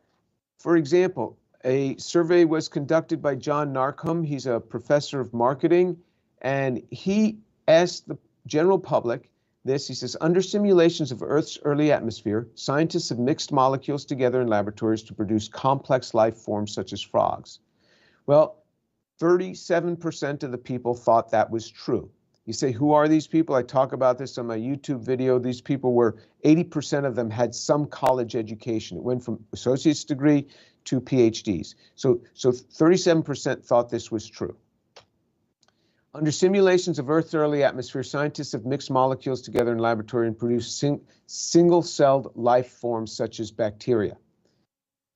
for example, a survey was conducted by John Narcombe. He's a professor of marketing, and he asked the general public this. He says, under simulations of Earth's early atmosphere, scientists have mixed molecules together in laboratories to produce complex life forms such as frogs. Well, 37% of the people thought that was true. You say, who are these people? I talk about this on my YouTube video. These people were, 80% of them had some college education. It went from associate's degree to PhDs. So 37% thought this was true. Under simulations of Earth's early atmosphere, scientists have mixed molecules together in laboratory and produced single-celled life forms such as bacteria.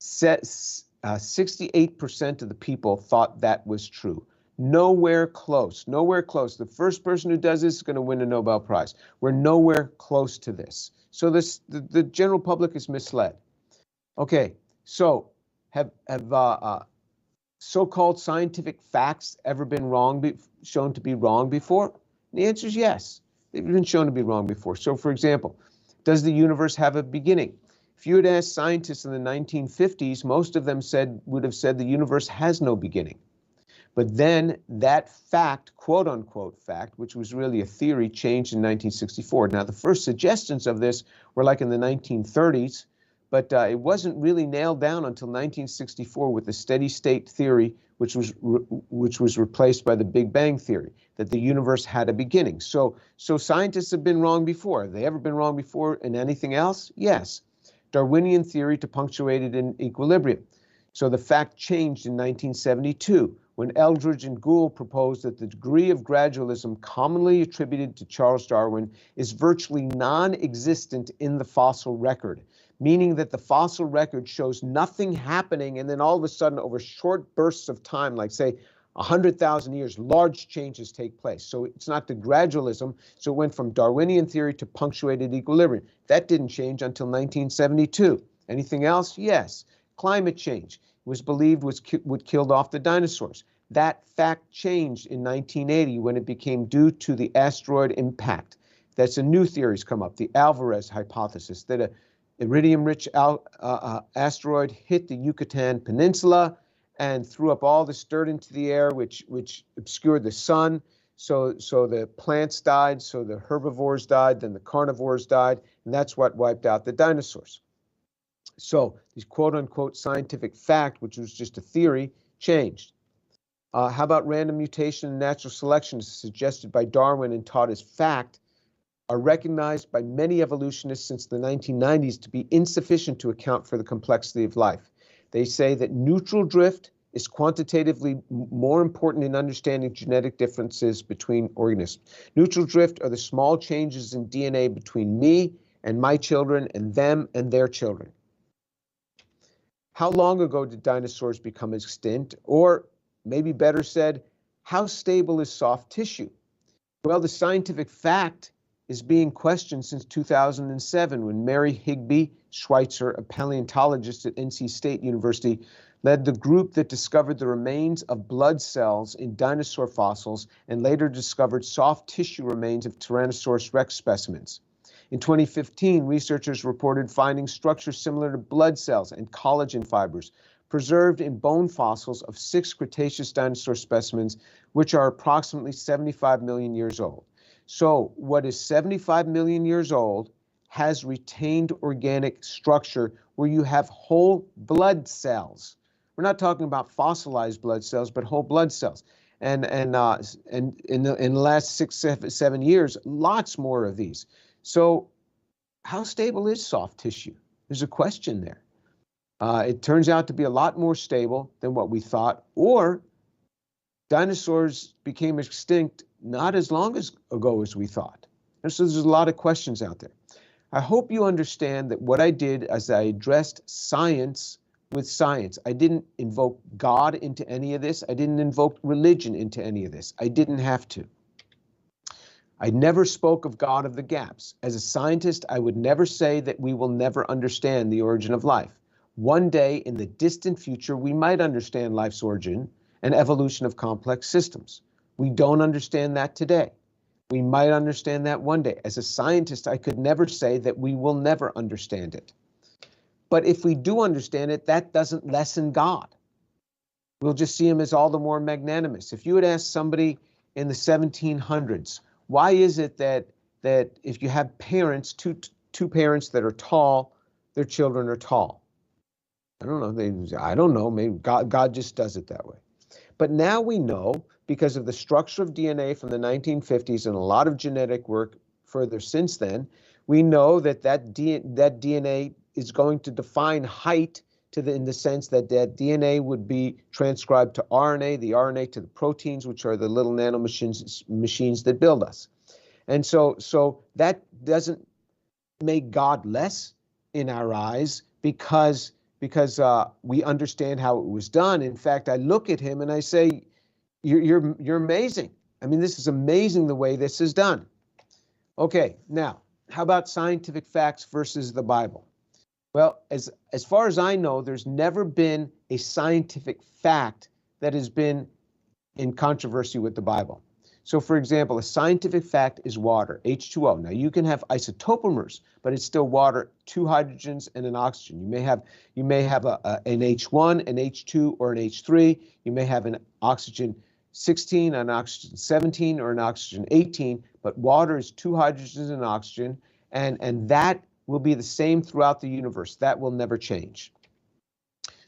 68% of the people thought that was true. Nowhere close, nowhere close. The first person who does this is going to win a Nobel Prize. We're nowhere close to this. So the general public is misled. Okay, so have so-called scientific facts ever been shown to be wrong before? And the answer is yes. They've been shown to be wrong before. So for example, does the universe have a beginning? If you had asked scientists in the 1950s, most of them would have said the universe has no beginning. But then that fact, quote unquote fact, which was really a theory, changed in 1964. Now the first suggestions of this were like in the 1930s, but it wasn't really nailed down until 1964 with the steady state theory, which was replaced by the Big Bang theory, that the universe had a beginning. So scientists have been wrong before. Have they ever been wrong before in anything else? Yes. Darwinian theory to punctuate it in equilibrium. So the fact changed in 1972 when Eldridge and Gould proposed that the degree of gradualism commonly attributed to Charles Darwin is virtually non-existent in the fossil record, meaning that the fossil record shows nothing happening and then all of a sudden over short bursts of time, like say 100,000 years, large changes take place. So it's not the gradualism. So it went from Darwinian theory to punctuated equilibrium. That didn't change until 1972. Anything else? Yes. Climate change was believed what killed off the dinosaurs. That fact changed in 1980 when it became due to the asteroid impact. That's a new theory's come up, the Alvarez hypothesis, that a iridium-rich asteroid hit the Yucatan Peninsula and threw up all this dirt into the air, which obscured the sun. So the plants died, so the herbivores died, then the carnivores died, and that's what wiped out the dinosaurs. So this quote-unquote scientific fact, which was just a theory, changed. How about random mutation and natural selection, suggested by Darwin and taught as fact, are recognized by many evolutionists since the 1990s to be insufficient to account for the complexity of life. They say that neutral drift is quantitatively more important in understanding genetic differences between organisms. Neutral drift are the small changes in DNA between me and my children and them and their children. How long ago did dinosaurs become extinct? Or maybe better said, how stable is soft tissue? Well, the scientific fact is being questioned since 2007 when Mary Higby Schweitzer, a paleontologist at NC State University, led the group that discovered the remains of blood cells in dinosaur fossils and later discovered soft tissue remains of Tyrannosaurus rex specimens. In 2015, researchers reported finding structures similar to blood cells and collagen fibers preserved in bone fossils of 6 Cretaceous dinosaur specimens, which are approximately 75 million years old. So what is 75 million years old has retained organic structure where you have whole blood cells. We're not talking about fossilized blood cells, but whole blood cells. And in the last 6, 7 years, lots more of these. So how stable is soft tissue? There's a question there. It turns out to be a lot more stable than what we thought, or dinosaurs became extinct not as long ago as we thought. And so there's a lot of questions out there. I hope you understand that what I did as I addressed science with science. I didn't invoke God into any of this. I didn't invoke religion into any of this. I didn't have to. I never spoke of God of the gaps. As a scientist, I would never say that we will never understand the origin of life. One day in the distant future, we might understand life's origin and evolution of complex systems. We don't understand that today. We might understand that one day. As a scientist, I could never say that we will never understand it. But if we do understand it, that doesn't lessen God. We'll just see him as all the more magnanimous. If you had asked somebody in the 1700s, why is it that if you have parents, two parents that are tall, their children are tall? I don't know. I don't know. Maybe God just does it that way. But now we know, because of the structure of DNA from the 1950s and a lot of genetic work further since then, we know that DNA is going to define height in the sense that DNA would be transcribed to RNA, the RNA to the proteins, which are the little nanomachines that build us. And so that doesn't make God less in our eyes because we understand how it was done. In fact, I look at him and I say, you're amazing. I mean, this is amazing the way this is done. Okay, now, how about scientific facts versus the Bible? Well, as far as I know, there's never been a scientific fact that has been in controversy with the Bible. So, for example, a scientific fact is water, H2O. Now, you can have isotopomers, but it's still water, 2 hydrogens and an oxygen. You may have an H1, an H2, or an H3. You may have an oxygen 16, an oxygen 17, or an oxygen 18, but water is 2 hydrogens and an oxygen, and that will be the same throughout the universe. That will never change.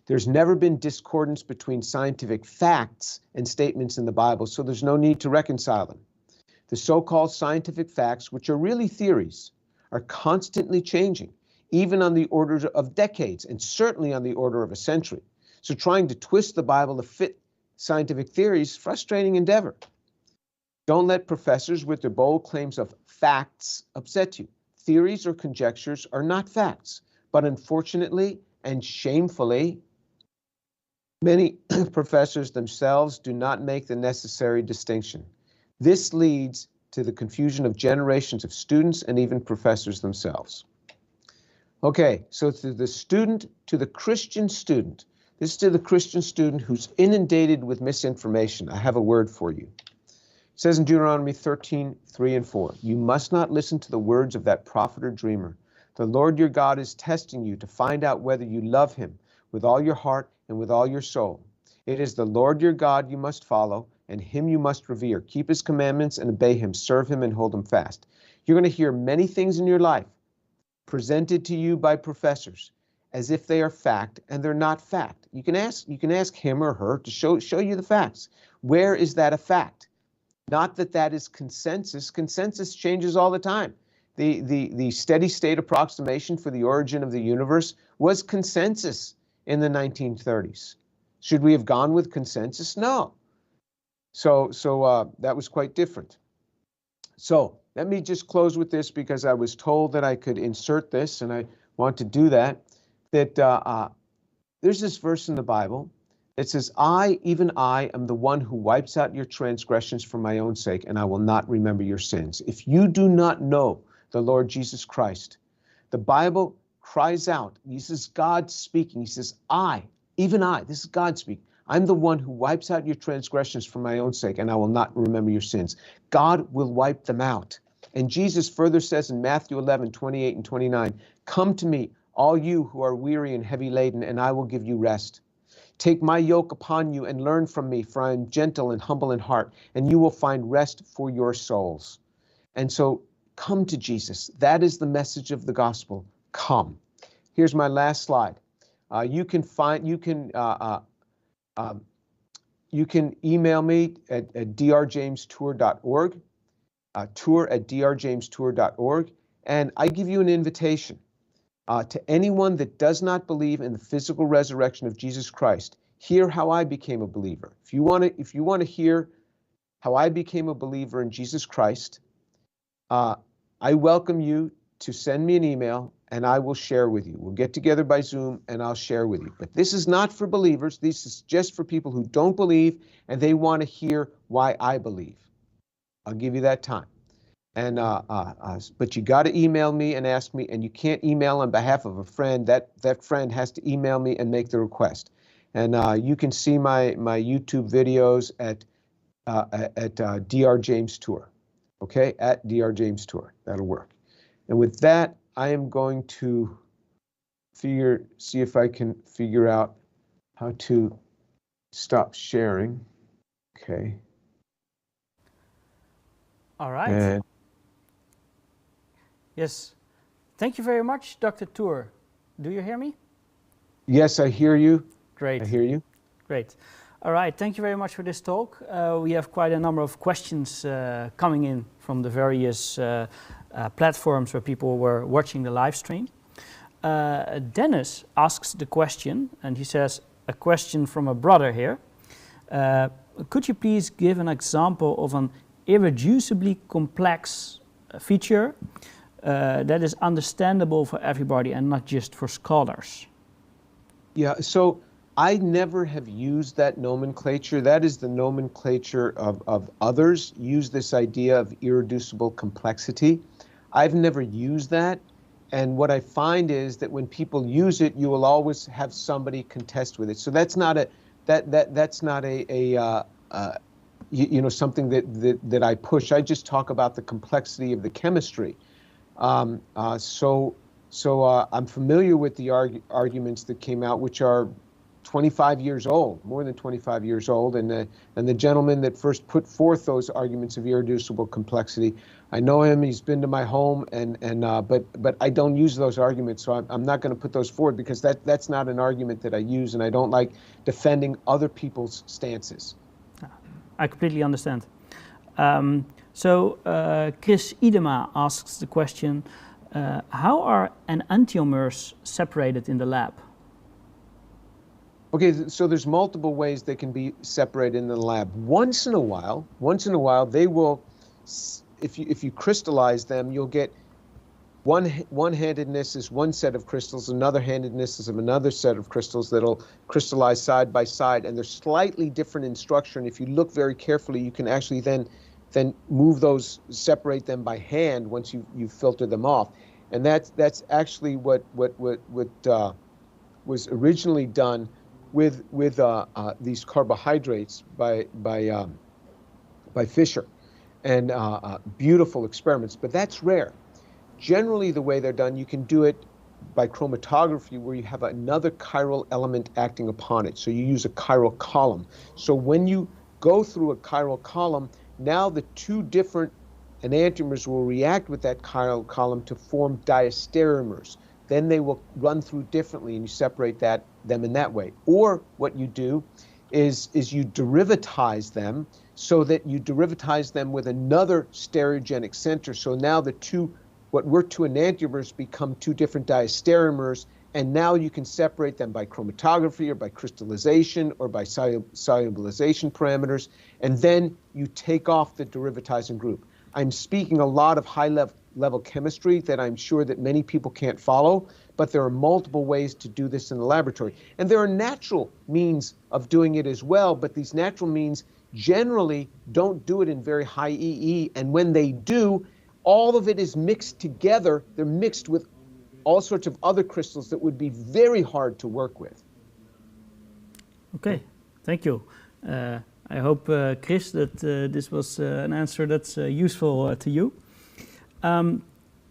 There's never been discordance between scientific facts and statements in the Bible, so there's no need to reconcile them. The so-called scientific facts, which are really theories, are constantly changing, even on the order of decades, and certainly on the order of a century. So trying to twist the Bible to fit scientific theories is a frustrating endeavor. Don't let professors with their bold claims of facts upset you. Theories or conjectures are not facts, but unfortunately and shamefully, many professors themselves do not make the necessary distinction. This leads to the confusion of generations of students and even professors themselves. Okay, so to the Christian student, this is to the Christian student who's inundated with misinformation. I have a word for you. It says in Deuteronomy 13:3-4, you must not listen to the words of that prophet or dreamer. The Lord your God is testing you to find out whether you love him with all your heart and with all your soul. It is the Lord your God you must follow, and him you must revere. Keep his commandments and obey him. Serve him and hold him fast. You're going to hear many things in your life presented to you by professors as if they are fact, and they're not fact. You can ask him or her to show you the facts. Where is that a fact? Not that is consensus. Consensus changes all the time. The steady state approximation for the origin of the universe was consensus in the 1930s. Should we have gone with consensus? No. So that was quite different. So let me just close with this, because I was told that I could insert this, and I want to do that. There's this verse in the Bible that says, I, even I, am the one who wipes out your transgressions for my own sake, and I will not remember your sins. If you do not know the Lord Jesus Christ, the Bible cries out. This is God speaking. He says, I, even I, this is God speaking. I'm the one who wipes out your transgressions for my own sake, and I will not remember your sins. God will wipe them out. And Jesus further says in Matthew 11:28-29, come to me, all you who are weary and heavy laden, and I will give you rest. Take my yoke upon you and learn from me, for I am gentle and humble in heart, and you will find rest for your souls. And so come to Jesus. That is the message of the gospel. Come. Here's my last slide. You can email me at drjamestour.org, tour@drjamestour.org, and I give you an invitation to anyone that does not believe in the physical resurrection of Jesus Christ. Hear how I became a believer. If you want to hear how I became a believer in Jesus Christ, I welcome you to send me an email, and I will share with you. We'll get together by Zoom, and I'll share with you. But this is not for believers. This is just for people who don't believe, and they want to hear why I believe. I'll give you that time. And but you got to email me and ask me, and you can't email on behalf of a friend. That friend has to email me and make the request. And you can see my YouTube videos at Dr. James Tour. Okay, at Dr. James Tour. That'll work. And with that, I am going to see if I can figure out how to stop sharing. Okay. All right. And Yes. Thank you very much, Dr. Tour. Do you hear me? yes, I hear you. Great. I hear you. Great. All right. Thank you very much for this talk. We have quite a number of questions coming in from the various platforms where people were watching the live stream. Dennis asks the question, and he says, a question from a brother here. Could you please give an example of an irreducibly complex feature that is understandable for everybody and not just for scholars? Yeah, so I never have used that nomenclature. That is the nomenclature of others. Use this idea of irreducible complexity. I've never used that. And what I find is that when people use it, you will always have somebody contest with it. So that's not a that's not you know, something that I push. I just talk about the complexity of the chemistry. So I'm familiar with the arguments that came out, which are 25 years old, more than 25 years old, and the gentleman that first put forth those arguments of irreducible complexity, I know him. He's been to my home, but I don't use those arguments, so I'm not going to put those forward because that's not an argument that I use, and I don't like defending other people's stances. I completely understand. So Chris Idema asks the question, how are enantiomers separated in the lab? Okay, so there's multiple ways they can be separated in the lab. Once in a while, they will, if you crystallize them, you'll get one-handedness is one set of crystals, another-handedness is another set of crystals that'll crystallize side by side, and they're slightly different in structure. And if you look very carefully, you can actually then move those, separate them by hand once you filter them off. And that's actually what was originally done with these carbohydrates by Fisher, and beautiful experiments, but that's rare. Generally, the way they're done, you can do it by chromatography, where you have another chiral element acting upon it. So you use a chiral column. So when you go through a chiral column, now the two different enantiomers will react with that chiral column to form diastereomers. Then they will run through differently, and you separate them in that way. Or what you do is you derivatize them, so that you derivatize them with another stereogenic center. So now the two, what were two enantiomers, become two different diastereomers, and now you can separate them by chromatography or by crystallization or by solubilization parameters, and then you take off the derivatizing group. I'm speaking a lot of high-level chemistry that I'm sure that many people can't follow, but there are multiple ways to do this in the laboratory. And there are natural means of doing it as well, but these natural means generally don't do it in very high EE, and when they do, all of it is mixed together. They're mixed with all sorts of other crystals that would be very hard to work with. Okay, thank you. I hope, Chris, that this was an answer that's useful to you. And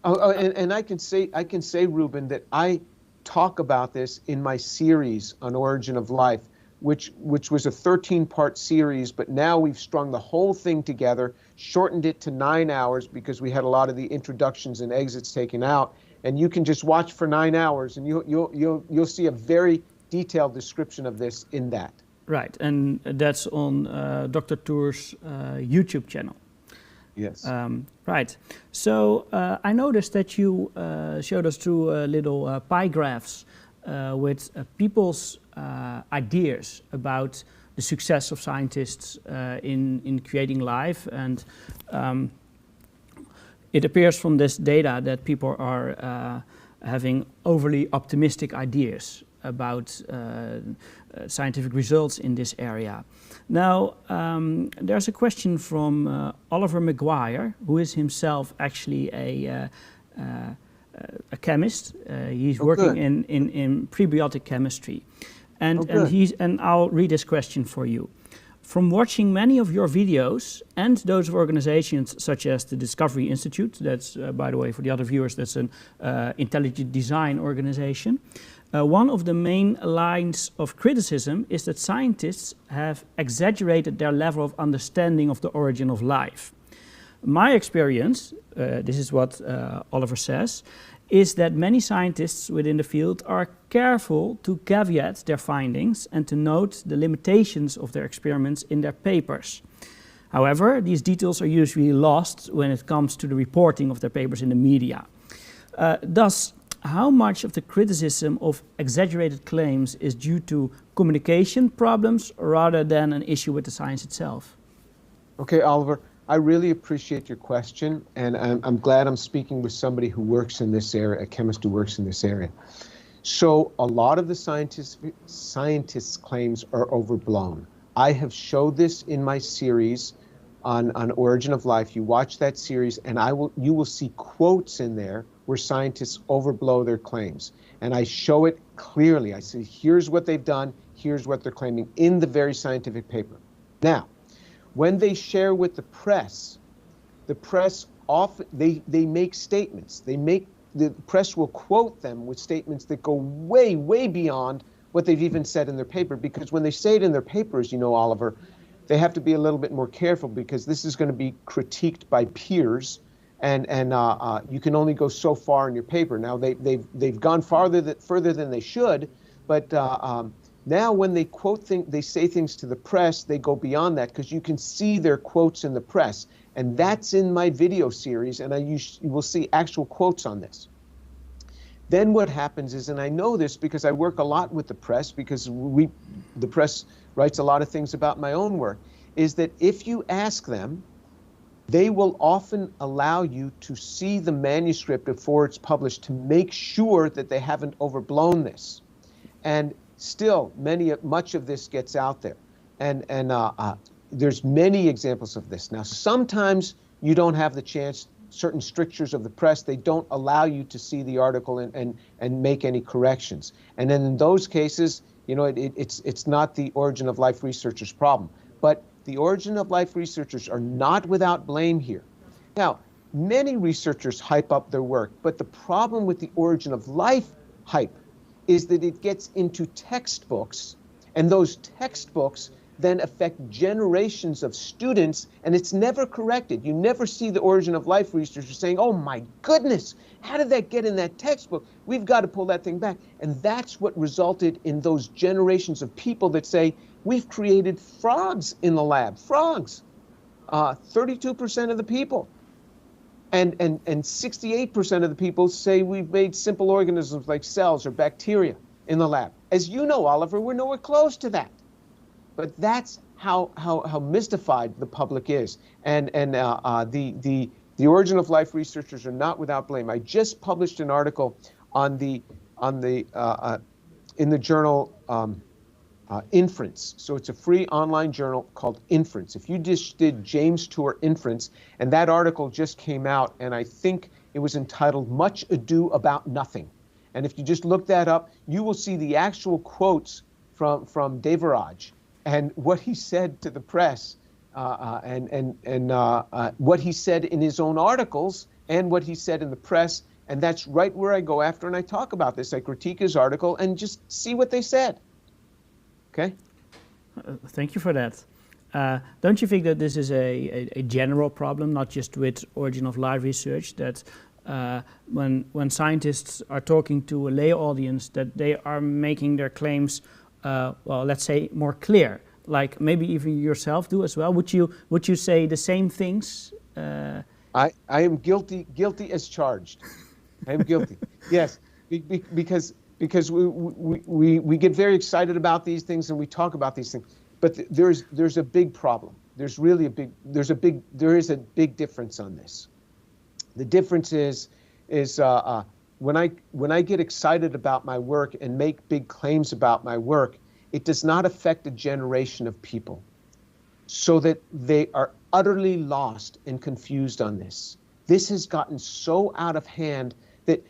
I can say, Ruben, that I talk about this in my series on Origin of Life, which was a 13-part series, but now we've strung the whole thing together, shortened it to 9 hours because we had a lot of the introductions and exits taken out, and you can just watch for 9 hours, and you'll see a very detailed description of this in that. Right, and that's on Dr. Tour's YouTube channel. Yes. Right. So I noticed that you showed us through little pie graphs with people's ideas about the success of scientists in creating life, and it appears from this data that people are having overly optimistic ideas about scientific results in this area. Now, there's a question from Oliver Maguire, who is himself actually a chemist. He's working in prebiotic chemistry. And I'll read this question for you. From watching many of your videos and those of organizations such as the Discovery Institute, that's, by the way, for the other viewers, that's an intelligent design organization, One of the main lines of criticism is that scientists have exaggerated their level of understanding of the origin of life. My experience, this is what Oliver says, is that many scientists within the field are careful to caveat their findings and to note the limitations of their experiments in their papers. However, these details are usually lost when it comes to the reporting of their papers in the media. Thus, how much of the criticism of exaggerated claims is due to communication problems rather than an issue with the science itself? Okay, Oliver, I really appreciate your question, and I'm glad I'm speaking with somebody who works in this area, a chemist who works in this area. So a lot of the scientists' claims are overblown. I have showed this in my series on Origin of Life. You watch that series, and you will see quotes in there where scientists overblow their claims. And I show it clearly. I say, here's what they've done, here's what they're claiming in the very scientific paper. Now, when they share with the press often, they make statements. The press will quote them with statements that go way, way beyond what they've even said in their paper. Because when they say it in their papers, you know, Oliver, they have to be a little bit more careful because this is going to be critiqued by peers, and you can only go so far in your paper. Now they've gone further than they should, but now when they quote they say things to the press, they go beyond that because you can see their quotes in the press, and that's in my video series, and you will see actual quotes on this. Then what happens is, and I know this because I work a lot with the press, because the press writes a lot of things about my own work, is that if you ask them, they will often allow you to see the manuscript before it's published to make sure that they haven't overblown this. And still, much of this gets out there. And there's many examples of this. Now, sometimes you don't have the chance. Certain strictures of the press, they don't allow you to see the article and make any corrections. And then in those cases, you know, it's not the Origin of Life researchers' problem. But the Origin of Life researchers are not without blame here. Now, many researchers hype up their work, but the problem with the Origin of Life hype is that it gets into textbooks, and those textbooks then affect generations of students, and it's never corrected. You never see the Origin of Life researchers saying, oh my goodness, how did that get in that textbook? We've got to pull that thing back. And that's what resulted in those generations of people that say, we've created frogs in the lab. Frogs, 32% of the people. And 68% of the people say we've made simple organisms like cells or bacteria in the lab. As you know, Oliver, we're nowhere close to that. But that's how mystified the public is. And the Origin of Life researchers are not without blame. I just published an article in the journal Inference. So it's a free online journal called Inference. If you just did James Tour Inference, and that article just came out, and I think it was entitled Much Ado About Nothing. And if you just look that up, you will see the actual quotes from Devaraj and what he said to the press, and what he said in his own articles and what he said in the press. And that's right where I go after, and I talk about this. I critique his article and just see what they said. Okay? Thank you for that. Don't you think that this is a general problem, not just with Origin of Life research, that when scientists are talking to a lay audience, that they are making their claims, well, let's say, more clear? Like maybe even yourself do as well. Would you say the same things? I am guilty as charged. I am guilty. Yes, because we get very excited about these things and we talk about these things, but there's a big problem. There is a big difference on this. The difference is when I get excited about my work and make big claims about my work, it does not affect a generation of people so that they are utterly lost and confused on this. This has gotten so out of hand that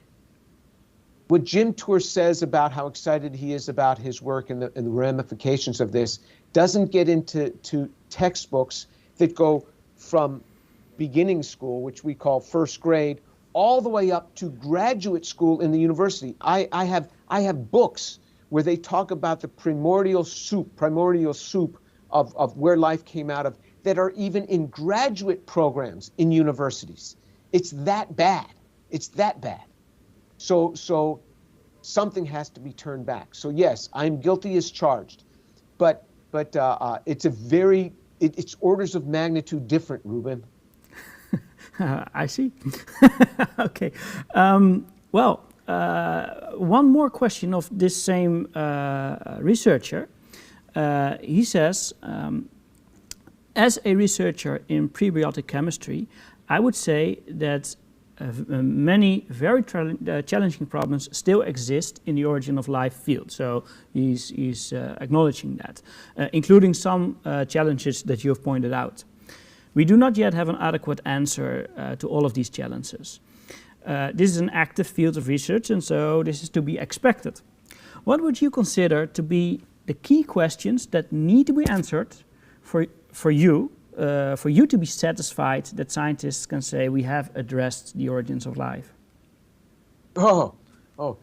what Jim Tour says about how excited he is about his work and the ramifications of this doesn't get into textbooks that go from beginning school, which we call first grade, all the way up to graduate school in the university. I have books where they talk about the primordial soup of where life came out of, that are even in graduate programs in universities. It's that bad. It's that bad. So something has to be turned back. So yes, I'm guilty as charged, but it's orders of magnitude different, Ruben. I see. Okay. One more question of this same researcher. He says, as a researcher in prebiotic chemistry, I would say that many very challenging problems still exist in the origin of life field. So he's acknowledging that, including some challenges that you have pointed out. We do not yet have an adequate answer to all of these challenges. This is an active field of research, and so this is to be expected. What would you consider to be the key questions that need to be answered for you to be satisfied that scientists can say we have addressed the origins of life? What was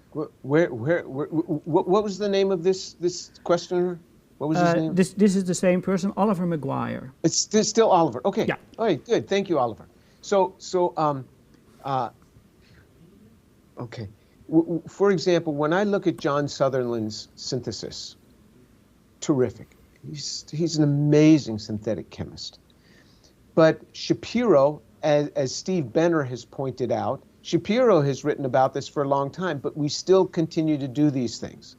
the name of this questioner? What was his name? This is the same person, Oliver McGuire. It's still Oliver. Okay. Yeah. All right. Good. Thank you, Oliver. Okay. For example, when I look at John Sutherland's synthesis, terrific. He's an amazing synthetic chemist. But Shapiro, as Steve Benner has pointed out, Shapiro has written about this for a long time, but we still continue to do these things.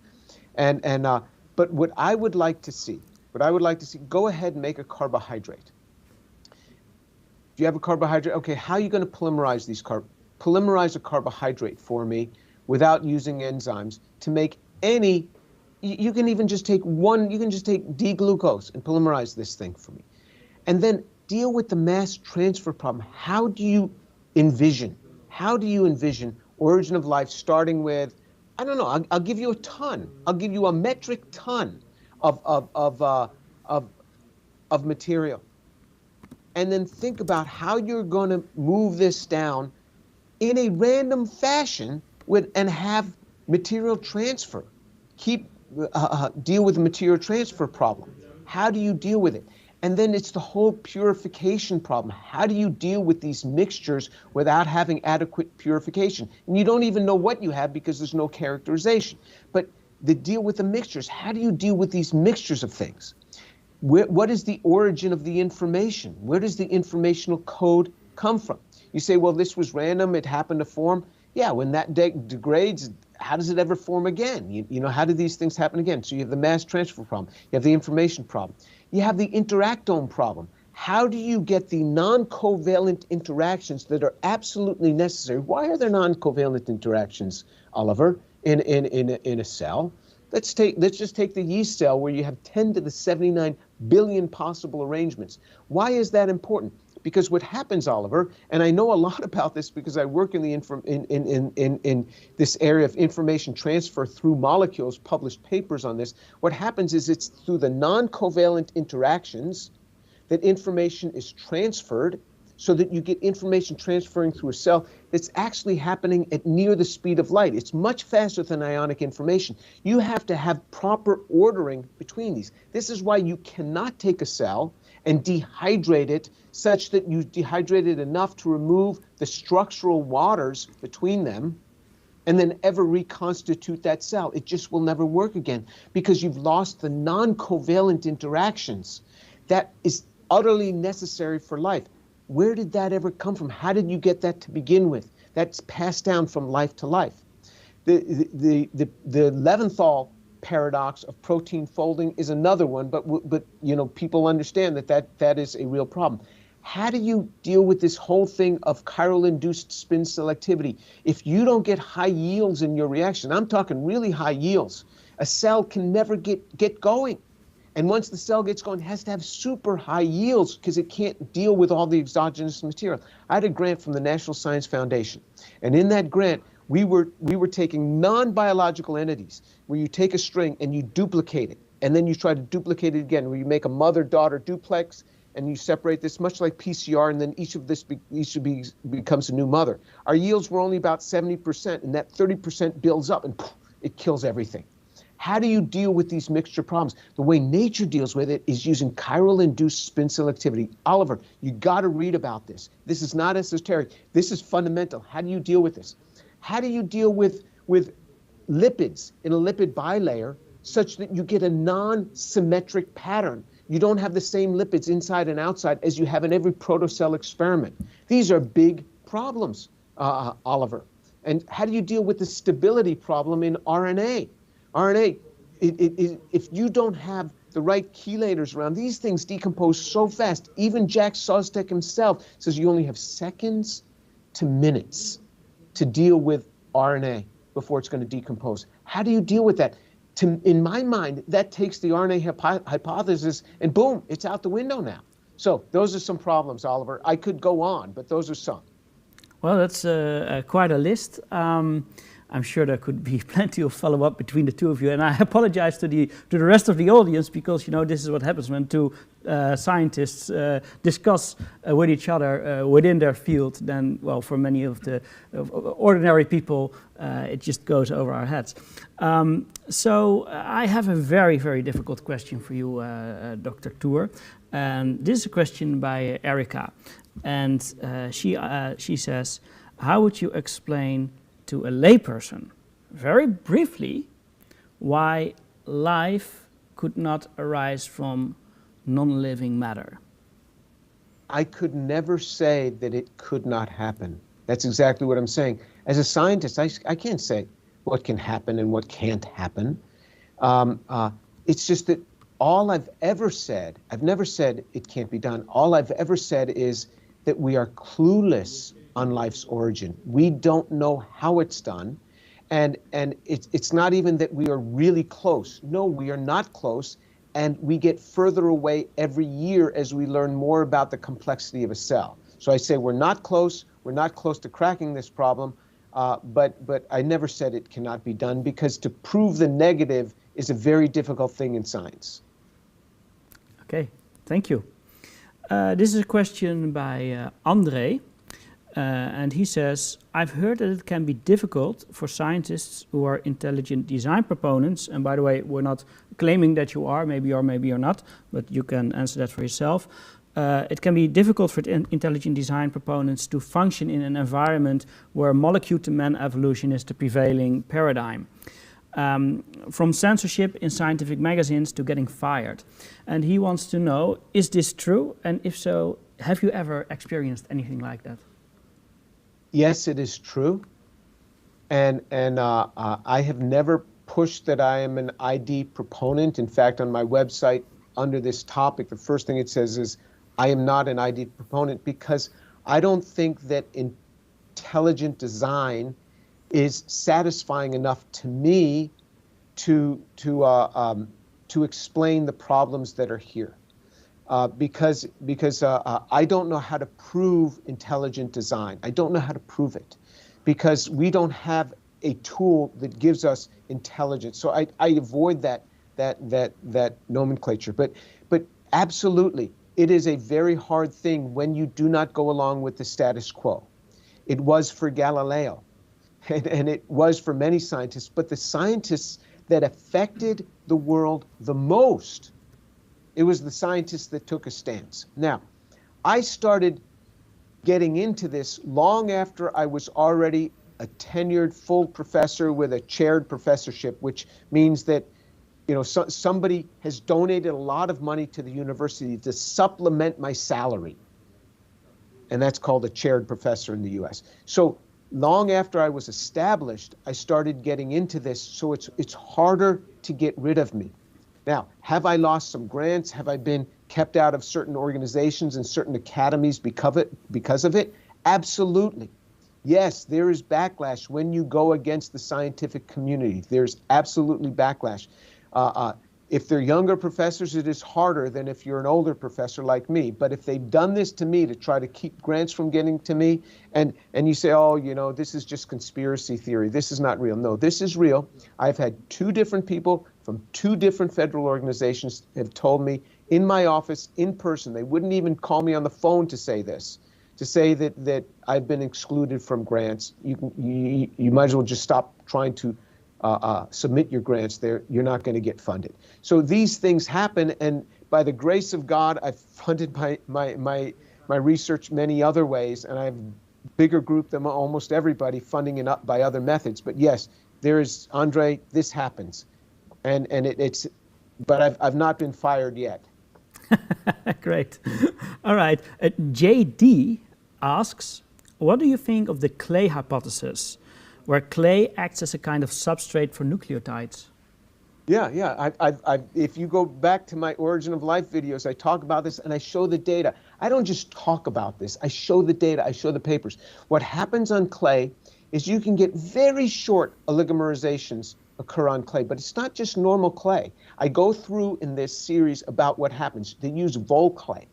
But what I would like to see, go ahead and make a carbohydrate. If you have a carbohydrate, okay, how are you going to polymerize these polymerize a carbohydrate for me without using enzymes to make any, you can even just take D-glucose and polymerize this thing for me. And then deal with the mass transfer problem. How do you envision origin of life starting with, I don't know, I'll give you a ton. I'll give you a metric ton of material. And then think about how you're going to move this down in a random fashion and have material transfer. Deal with the material transfer problem. How do you deal with it? And then it's the whole purification problem. How do you deal with these mixtures without having adequate purification? And you don't even know what you have because there's no characterization. But the deal with the mixtures, how do you deal with these mixtures of things? What is the origin of the information? Where does the informational code come from? You say, well, this was random, it happened to form. Yeah, when that degrades, how does it ever form again? You know, how do these things happen again? So you have the mass transfer problem, you have the information problem. You have the interactome problem. How do you get the non-covalent interactions that are absolutely necessary? Why are there non-covalent interactions, Oliver, in a cell? Let's just take the yeast cell where you have 10 to the 79 billion possible arrangements. Why is that important? Because what happens, Oliver, and I know a lot about this because I work in this area of information transfer through molecules, published papers on this. What happens is it's through the non-covalent interactions that information is transferred, so that you get information transferring through a cell that's actually happening at near the speed of light. It's much faster than ionic information. You have to have proper ordering between these. This is why you cannot take a cell and dehydrate it such that you dehydrate it enough to remove the structural waters between them and then ever reconstitute that cell. It just will never work again because you've lost the non-covalent interactions. That is utterly necessary for life. Where did that ever come from? How did you get that to begin with? That's passed down from life to life. The Leventhal paradox of protein folding is another one, but you know, people understand that is a real problem. How do you deal with this whole thing of chiral-induced spin selectivity? If you don't get high yields in your reaction, I'm talking really high yields, a cell can never get going. And once the cell gets going, it has to have super high yields because it can't deal with all the exogenous material. I had a grant from the National Science Foundation, and in that grant, we were taking non-biological entities where you take a string and you duplicate it, and then you try to duplicate it again, where you make a mother-daughter duplex, and you separate this much like PCR, and then each of becomes a new mother. Our yields were only about 70%, and that 30% builds up and poof, it kills everything. How do you deal with these mixture problems? The way nature deals with it is using chiral-induced spin selectivity. Oliver, you got to read about this. This is not esoteric. This is fundamental. How do you deal with this? How do you deal with lipids in a lipid bilayer such that you get a non-symmetric pattern? You don't have the same lipids inside and outside as you have in every protocell experiment. These are big problems, Oliver. And how do you deal with the stability problem in RNA? RNA, if you don't have the right chelators around, these things decompose so fast. Even Jack Szostak himself says you only have seconds to minutes to deal with RNA before it's going to decompose. How do you deal with that? In my mind, that takes the RNA hypothesis and boom, it's out the window now. So those are some problems, Oliver. I could go on, but those are some. Well, that's quite a list. I'm sure there could be plenty of follow-up between the two of you, and I apologize to the rest of the audience, because this is what happens when two scientists discuss with each other within their field. Then, well, for many of the ordinary people, it just goes over our heads. So I have a very, very difficult question for you, Dr. Tour, and this is a question by Erica, and she says, how would you explain to a layperson, very briefly, why life could not arise from non-living matter? I could never say that it could not happen. That's exactly what I'm saying. As a scientist, I can't say what can happen and what can't happen. It's just that all I've ever said, I've never said it can't be done. All I've ever said is that we are clueless on life's origin. We don't know how it's done, and it's not even that we are really close. No, we are not close, and we get further away every year as we learn more about the complexity of a cell. So I say we're not close to cracking this problem, but I never said it cannot be done, because to prove the negative is a very difficult thing in science. Okay, thank you. This is a question by Andre. And he says, I've heard that it can be difficult for scientists who are intelligent design proponents, and by the way, we're not claiming that you are, maybe you're not, but you can answer that for yourself. It can be difficult for intelligent design proponents to function in an environment where molecule-to-man evolution is the prevailing paradigm. From censorship in scientific magazines to getting fired. And he wants to know, is this true? And if so, have you ever experienced anything like that? Yes, it is true, and I have never pushed that I am an ID proponent. In fact, on my website, under this topic, the first thing it says is, I am not an ID proponent, because I don't think that intelligent design is satisfying enough to me to explain the problems that are here. Because I don't know how to prove intelligent design. I don't know how to prove it, because we don't have a tool that gives us intelligence. So I avoid that nomenclature. But absolutely, it is a very hard thing when you do not go along with the status quo. It was for Galileo, and it was for many scientists. But the scientists that affected the world the most, it was the scientists that took a stance. Now, I started getting into this long after I was already a tenured full professor with a chaired professorship, which means that somebody has donated a lot of money to the university to supplement my salary. And that's called a chaired professor in the US. So long after I was established, I started getting into this, so it's harder to get rid of me. Now, have I lost some grants? Have I been kept out of certain organizations and certain academies because of it? Absolutely. Yes, there is backlash when you go against the scientific community. There's absolutely backlash. If they're younger professors, it is harder than if you're an older professor like me. But if they've done this to me to try to keep grants from getting to me, and you say, oh, this is just conspiracy theory, this is not real. No, this is real. I've had 2 different people from 2 different federal organizations have told me in my office in person. They wouldn't even call me on the phone to say this, to say that I've been excluded from grants. You might as well just stop trying to submit your grants there. You're not going to get funded. So these things happen, and by the grace of God, I've funded my research many other ways, and I have a bigger group than almost everybody funding it up by other methods. But yes, there is, Andre, this happens, and but I've not been fired yet. Great. All right. JD asks, what do you think of the clay hypothesis, where clay acts as a kind of substrate for nucleotides? Yeah. If you go back to my Origin of Life videos, I talk about this and I show the data. I don't just talk about this. I show the data. I show the papers. What happens on clay is you can get very short oligomerizations occur on clay, but it's not just normal clay. I go through in this series about what happens. They use vol clay,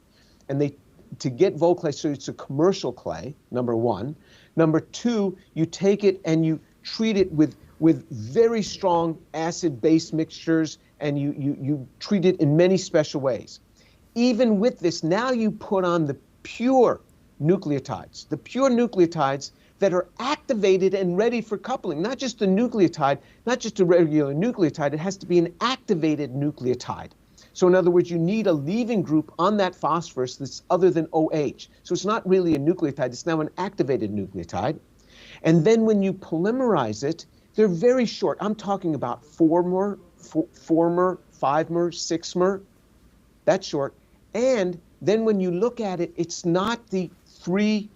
and to get vol clay, so it's a commercial clay, number one. Number two, you take it and you treat it with very strong acid-base mixtures, and you treat it in many special ways. Even with this, now you put on the pure nucleotides that are activated and ready for coupling, not just a nucleotide, not just a regular nucleotide, it has to be an activated nucleotide. So in other words, you need a leaving group on that phosphorus that's other than OH. So it's not really a nucleotide, it's now an activated nucleotide. And then when you polymerize it, they're very short. I'm talking about 4-mer, 5-mer, 6-mer, that's short. And then when you look at it, it's not the 3',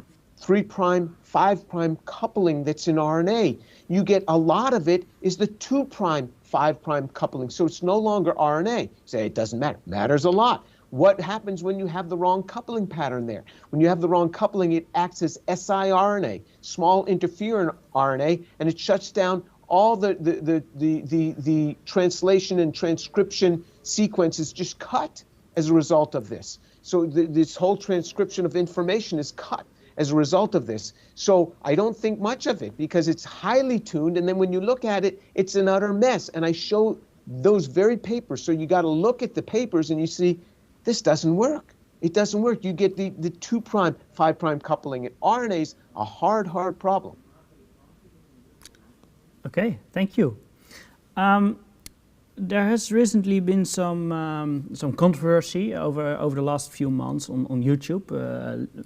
5' coupling that's in RNA. You get a lot of it is the 2', 5' coupling. So it's no longer RNA. Say it doesn't matter. Matters a lot. What happens when you have the wrong coupling pattern there? When you have the wrong coupling, it acts as siRNA, small interferon RNA, and it shuts down all the translation and transcription sequences just cut as a result of this. So this whole transcription of information is cut as a result of this. So I don't think much of it because it's highly tuned, and then when you look at it, it's an utter mess. And I show those very papers. So you got to look at the papers and you see, this doesn't work. It doesn't work. You get the 2', 5' coupling. And RNA's a hard problem. Okay, thank you. There has recently been some controversy over the last few months on YouTube.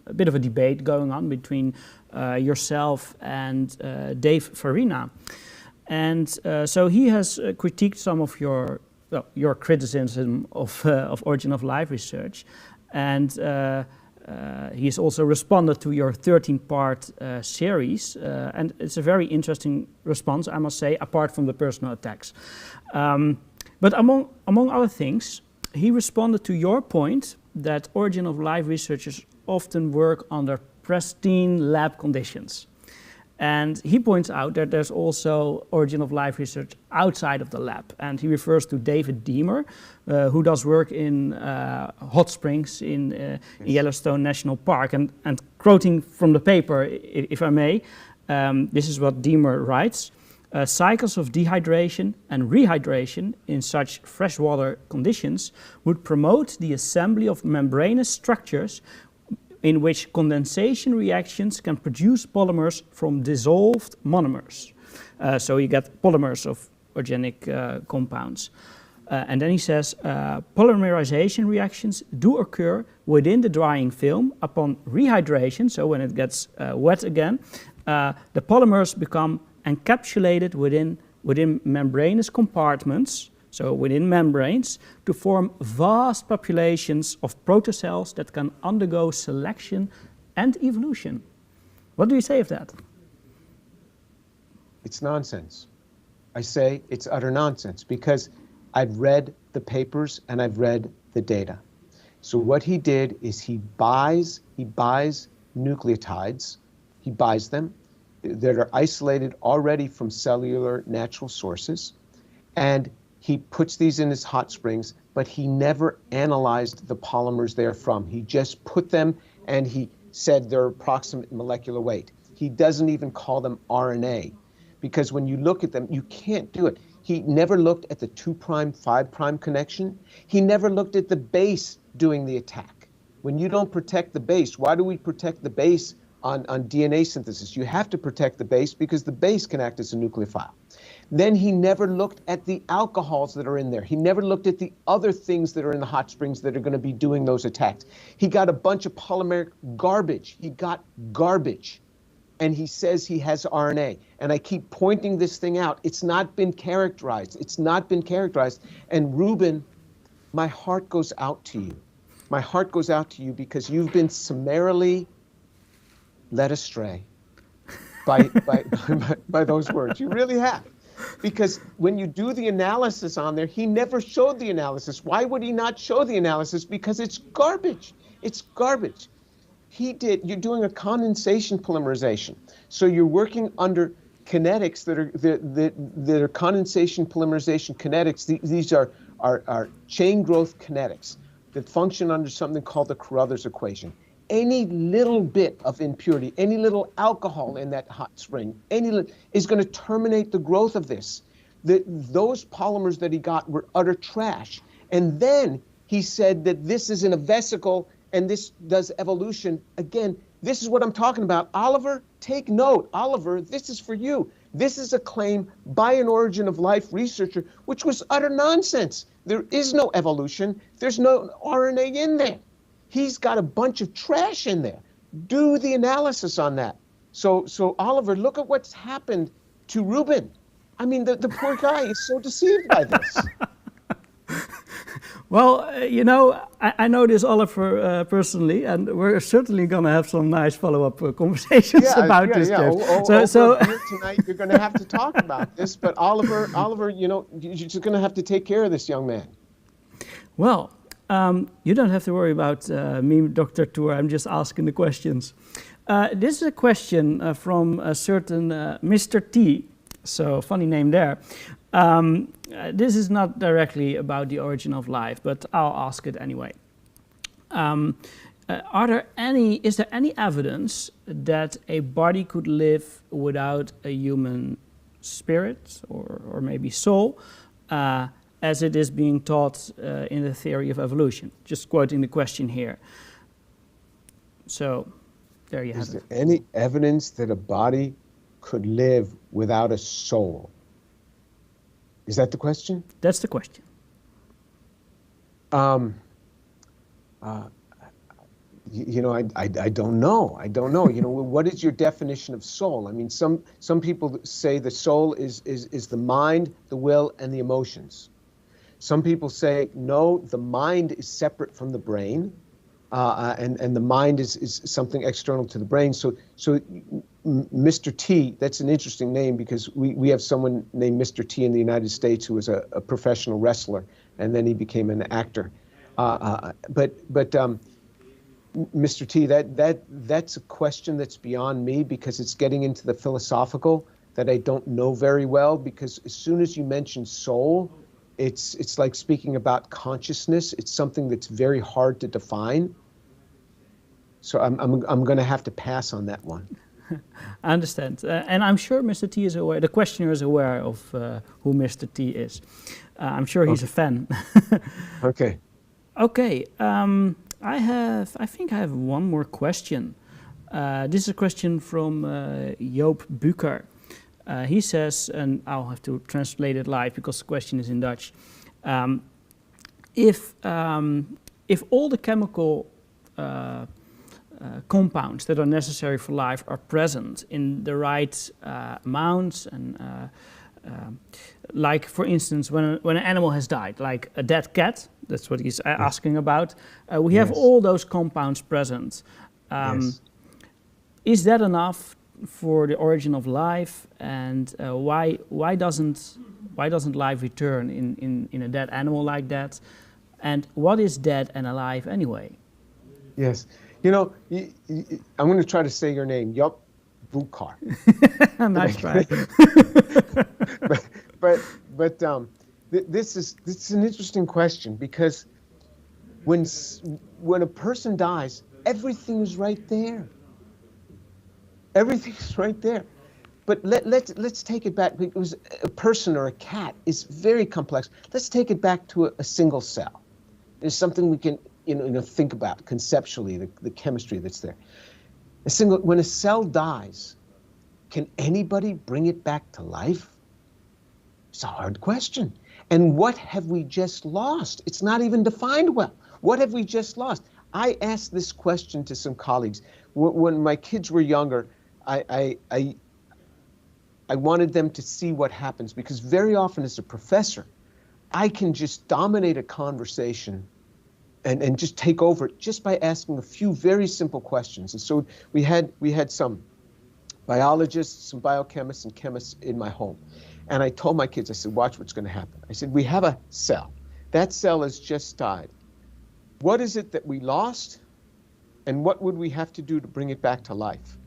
A bit of a debate going on between yourself and Dave Farina. And so he has critiqued some of your criticism of Origin of Life research, and he has also responded to your 13-part series, and it's a very interesting response, I must say, apart from the personal attacks. But among other things, he responded to your point that Origin of Life researchers often work under pristine lab conditions. And he points out that there's also Origin of Life research outside of the lab. And he refers to David Deamer, who does work in hot springs in Yellowstone National Park. And quoting from the paper, if I may, this is what Deamer writes. Cycles of dehydration and rehydration in such freshwater conditions would promote the assembly of membranous structures in which condensation reactions can produce polymers from dissolved monomers. So you get polymers of organic compounds. And then he says, polymerization reactions do occur within the drying film upon rehydration, so when it gets wet again, the polymers become encapsulated within membranous compartments, so within membranes, to form vast populations of protocells that can undergo selection and evolution. What do you say of that? It's nonsense. I say it's utter nonsense because I've read the papers and I've read the data. So what he did is he buys nucleotides, he buys them that are isolated already from cellular natural sources, and he puts these in his hot springs, but he never analyzed the polymers therefrom. He just put them and he said their approximate molecular weight. He doesn't even call them RNA, because when you look at them, you can't do it. He never looked at the 2', 5' connection. He never looked at the base doing the attack. When you don't protect the base, why do we protect the base on DNA synthesis? You have to protect the base because the base can act as a nucleophile. Then he never looked at the alcohols that are in there. He never looked at the other things that are in the hot springs that are going to be doing those attacks. He got a bunch of polymeric garbage. He got garbage. And he says he has RNA. And I keep pointing this thing out. It's not been characterized. It's not been characterized. And Ruben, my heart goes out to you. My heart goes out to you because you've been summarily led astray by those words. You really have. Because when you do the analysis on there, he never showed the analysis. Why would he not show the analysis? Because it's garbage. It's garbage. You're doing a condensation polymerization. So you're working under kinetics that are condensation polymerization kinetics. These are chain growth kinetics that function under something called the Carruthers equation. Any little bit of impurity, any little alcohol in that hot spring, is going to terminate the growth of this. Those polymers that he got were utter trash. And then he said that this is in a vesicle and this does evolution. Again, this is what I'm talking about. Oliver, take note. Oliver, this is for you. This is a claim by an origin of life researcher, which was utter nonsense. There is no evolution. There's no RNA in there. He's got a bunch of trash in there. Do the analysis on that. So Oliver, look at what's happened to Ruben. I mean, the poor guy is so deceived by this. Well, I know this Oliver personally, and we're certainly going to have some nice follow-up conversations about this. Yeah. So here tonight, you're going to have to talk about this. But Oliver, you're just going to have to take care of this young man. Well, you don't have to worry about me, Dr. Tour. I'm just asking the questions. This is a question from a certain Mr. T. So funny name there. This is not directly about the origin of life, but I'll ask it anyway. Is there any evidence that a body could live without a human spirit or maybe soul, as it is being taught in the theory of evolution? Just quoting the question here. So there you have it. Is there any evidence that a body could live without a soul? Is that the question? That's the question. I don't know. I don't know. What is your definition of soul? I mean, some people say the soul is the mind, the will, and the emotions. Some people say, no, the mind is separate from the brain, and the mind is something external to the brain. So Mr. T, that's an interesting name because we have someone named Mr. T in the United States who was a professional wrestler, and then he became an actor. But Mr. T, that's a question that's beyond me because it's getting into the philosophical that I don't know very well, because as soon as you mention soul, it's like speaking about consciousness. It's something that's very hard to define. So I'm going to have to pass on that one. I understand. And I'm sure Mr. T is aware, the questioner is aware of who Mr. T is. I'm sure he's a fan. Okay. Okay. I think I have one more question. This is a question from Joop Buker. He says, and I'll have to translate it live because the question is in Dutch. If all the chemical compounds that are necessary for life are present in the right amounts, and like, for instance, when an animal has died, like a dead cat, that's what he's asking about, we have all those compounds present. Is that enough for the origin of life, and why doesn't life return in a dead animal like that? And what is dead and alive anyway? Yes. I'm going to try to say your name, Joop Buker. Nice try. but this is an interesting question, because when a person dies, everything is right there. Everything's right there. but let's take it back. It was a person or a cat is very complex. Let's take it back to a single cell. There's something we can think about conceptually, the chemistry that's there. When a cell dies, can anybody bring it back to life? It's a hard question. And what have we just lost? It's not even defined well. What have we just lost? I asked this question to some colleagues. When my kids were younger, I wanted them to see what happens, because very often as a professor, I can just dominate a conversation and just take over it just by asking a few very simple questions. And so we had some biologists, some biochemists and chemists in my home. And I told my kids, I said, watch what's going to happen. I said, we have a cell. That cell has just died. What is it that we lost? And what would we have to do to bring it back to life?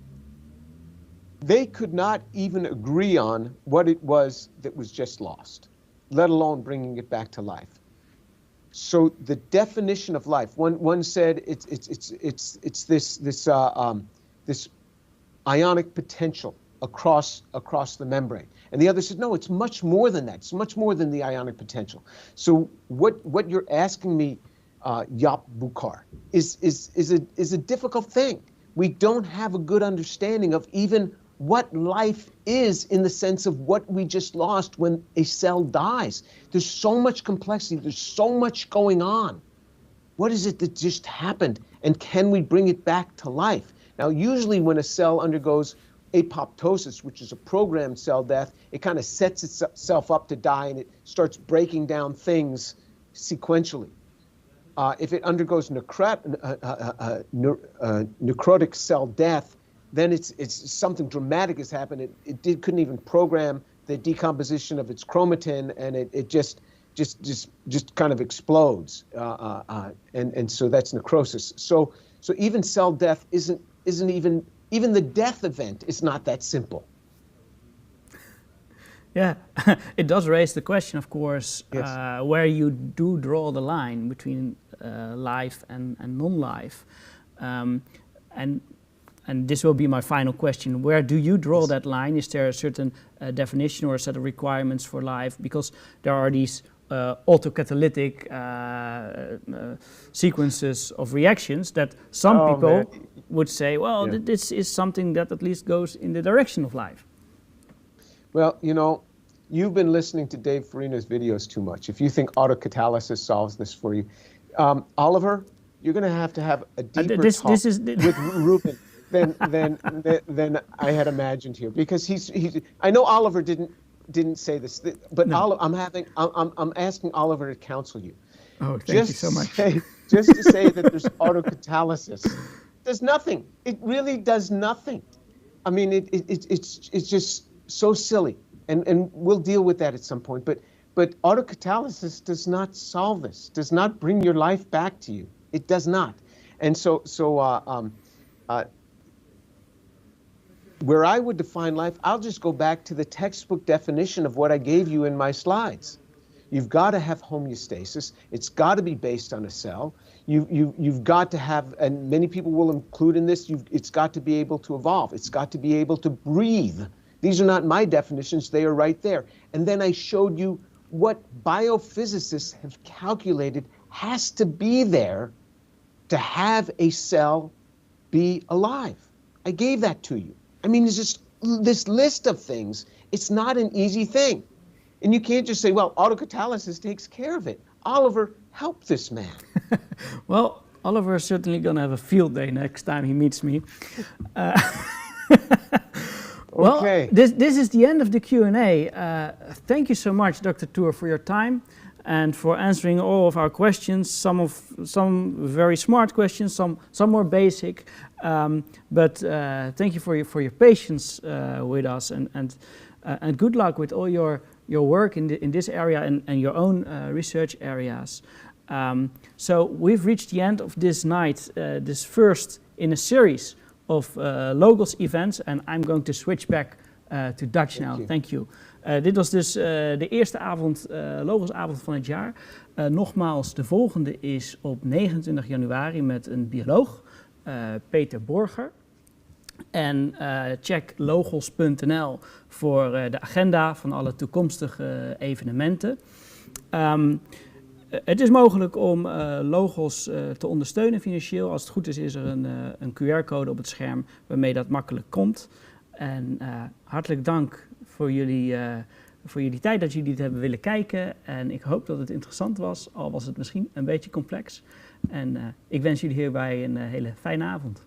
They could not even agree on what it was that was just lost, let alone bringing it back to life. So the definition of life, one said it's this ionic potential across the membrane, and the other said no, it's much more than that. It's much more than the ionic potential. So what you're asking me, Jaap Bukhar, is a difficult thing. We don't have a good understanding of even what life is in the sense of what we just lost when a cell dies. There's so much complexity, there's so much going on. What is it that just happened, and can we bring it back to life? Now, usually when a cell undergoes apoptosis, which is a programmed cell death, it kind of sets itself up to die and it starts breaking down things sequentially. If it undergoes necrotic cell death, then it's something dramatic has happened. It couldn't even program the decomposition of its chromatin, and it just kind of explodes, and so that's necrosis. So even cell death isn't even the death event is not that simple. Yeah, it does raise the question, of course, yes, where you do draw the line between life and non-life, and this will be my final question. Where do you draw that line? Is there a certain definition or a set of requirements for life? Because there are these autocatalytic sequences of reactions that some people would say, well, this is something that at least goes in the direction of life. Well, you've been listening to Dave Farina's videos too much. If you think autocatalysis solves this for you, Oliver, you're going to have a deeper talk with Ruben than I had imagined here, because he's. I know Oliver didn't say this, but no. I'm asking Oliver to counsel you. Oh, thank you so much. Just to say that there's autocatalysis does nothing. It really does nothing. I mean, it's just so silly, and we'll deal with that at some point. But autocatalysis does not solve this. Does not bring your life back to you. It does not. And so where I would define life, I'll just go back to the textbook definition of what I gave you in my slides. You've got to have homeostasis. It's got to be based on a cell. You've got to have, and many people will include in this, it's got to be able to evolve. It's got to be able to breathe. These are not my definitions. They are right there. And then I showed you what biophysicists have calculated has to be there to have a cell be alive. I gave that to you. I mean, there's just this list of things. It's not an easy thing. And you can't just say, well, autocatalysis takes care of it. Oliver, help this man. Well, Oliver is certainly going to have a field day next time he meets me. Well, okay. This is the end of the Q&A. Thank you so much, Dr. Tour, for your time and for answering all of our questions. Some very smart questions, some more basic. But thank you for your patience with us, and good luck with all your work in this area and your own research areas. So we've reached the end of this night, this first in a series of Logos events, and I'm going to switch back to Dutch now. Thank you. Dit was dus de eerste avond, Logosavond van het jaar. Nogmaals, de volgende is op 29 januari met een bioloog, Peter Borger. En check logos.nl voor de agenda van alle toekomstige evenementen. Het is mogelijk om Logos te ondersteunen financieel. Als het goed is er een QR-code op het scherm waarmee dat makkelijk komt. En hartelijk dank voor jullie tijd dat jullie dit hebben willen kijken. En ik hoop dat het interessant was, al was het misschien een beetje complex. En ik wens jullie hierbij een hele fijne avond.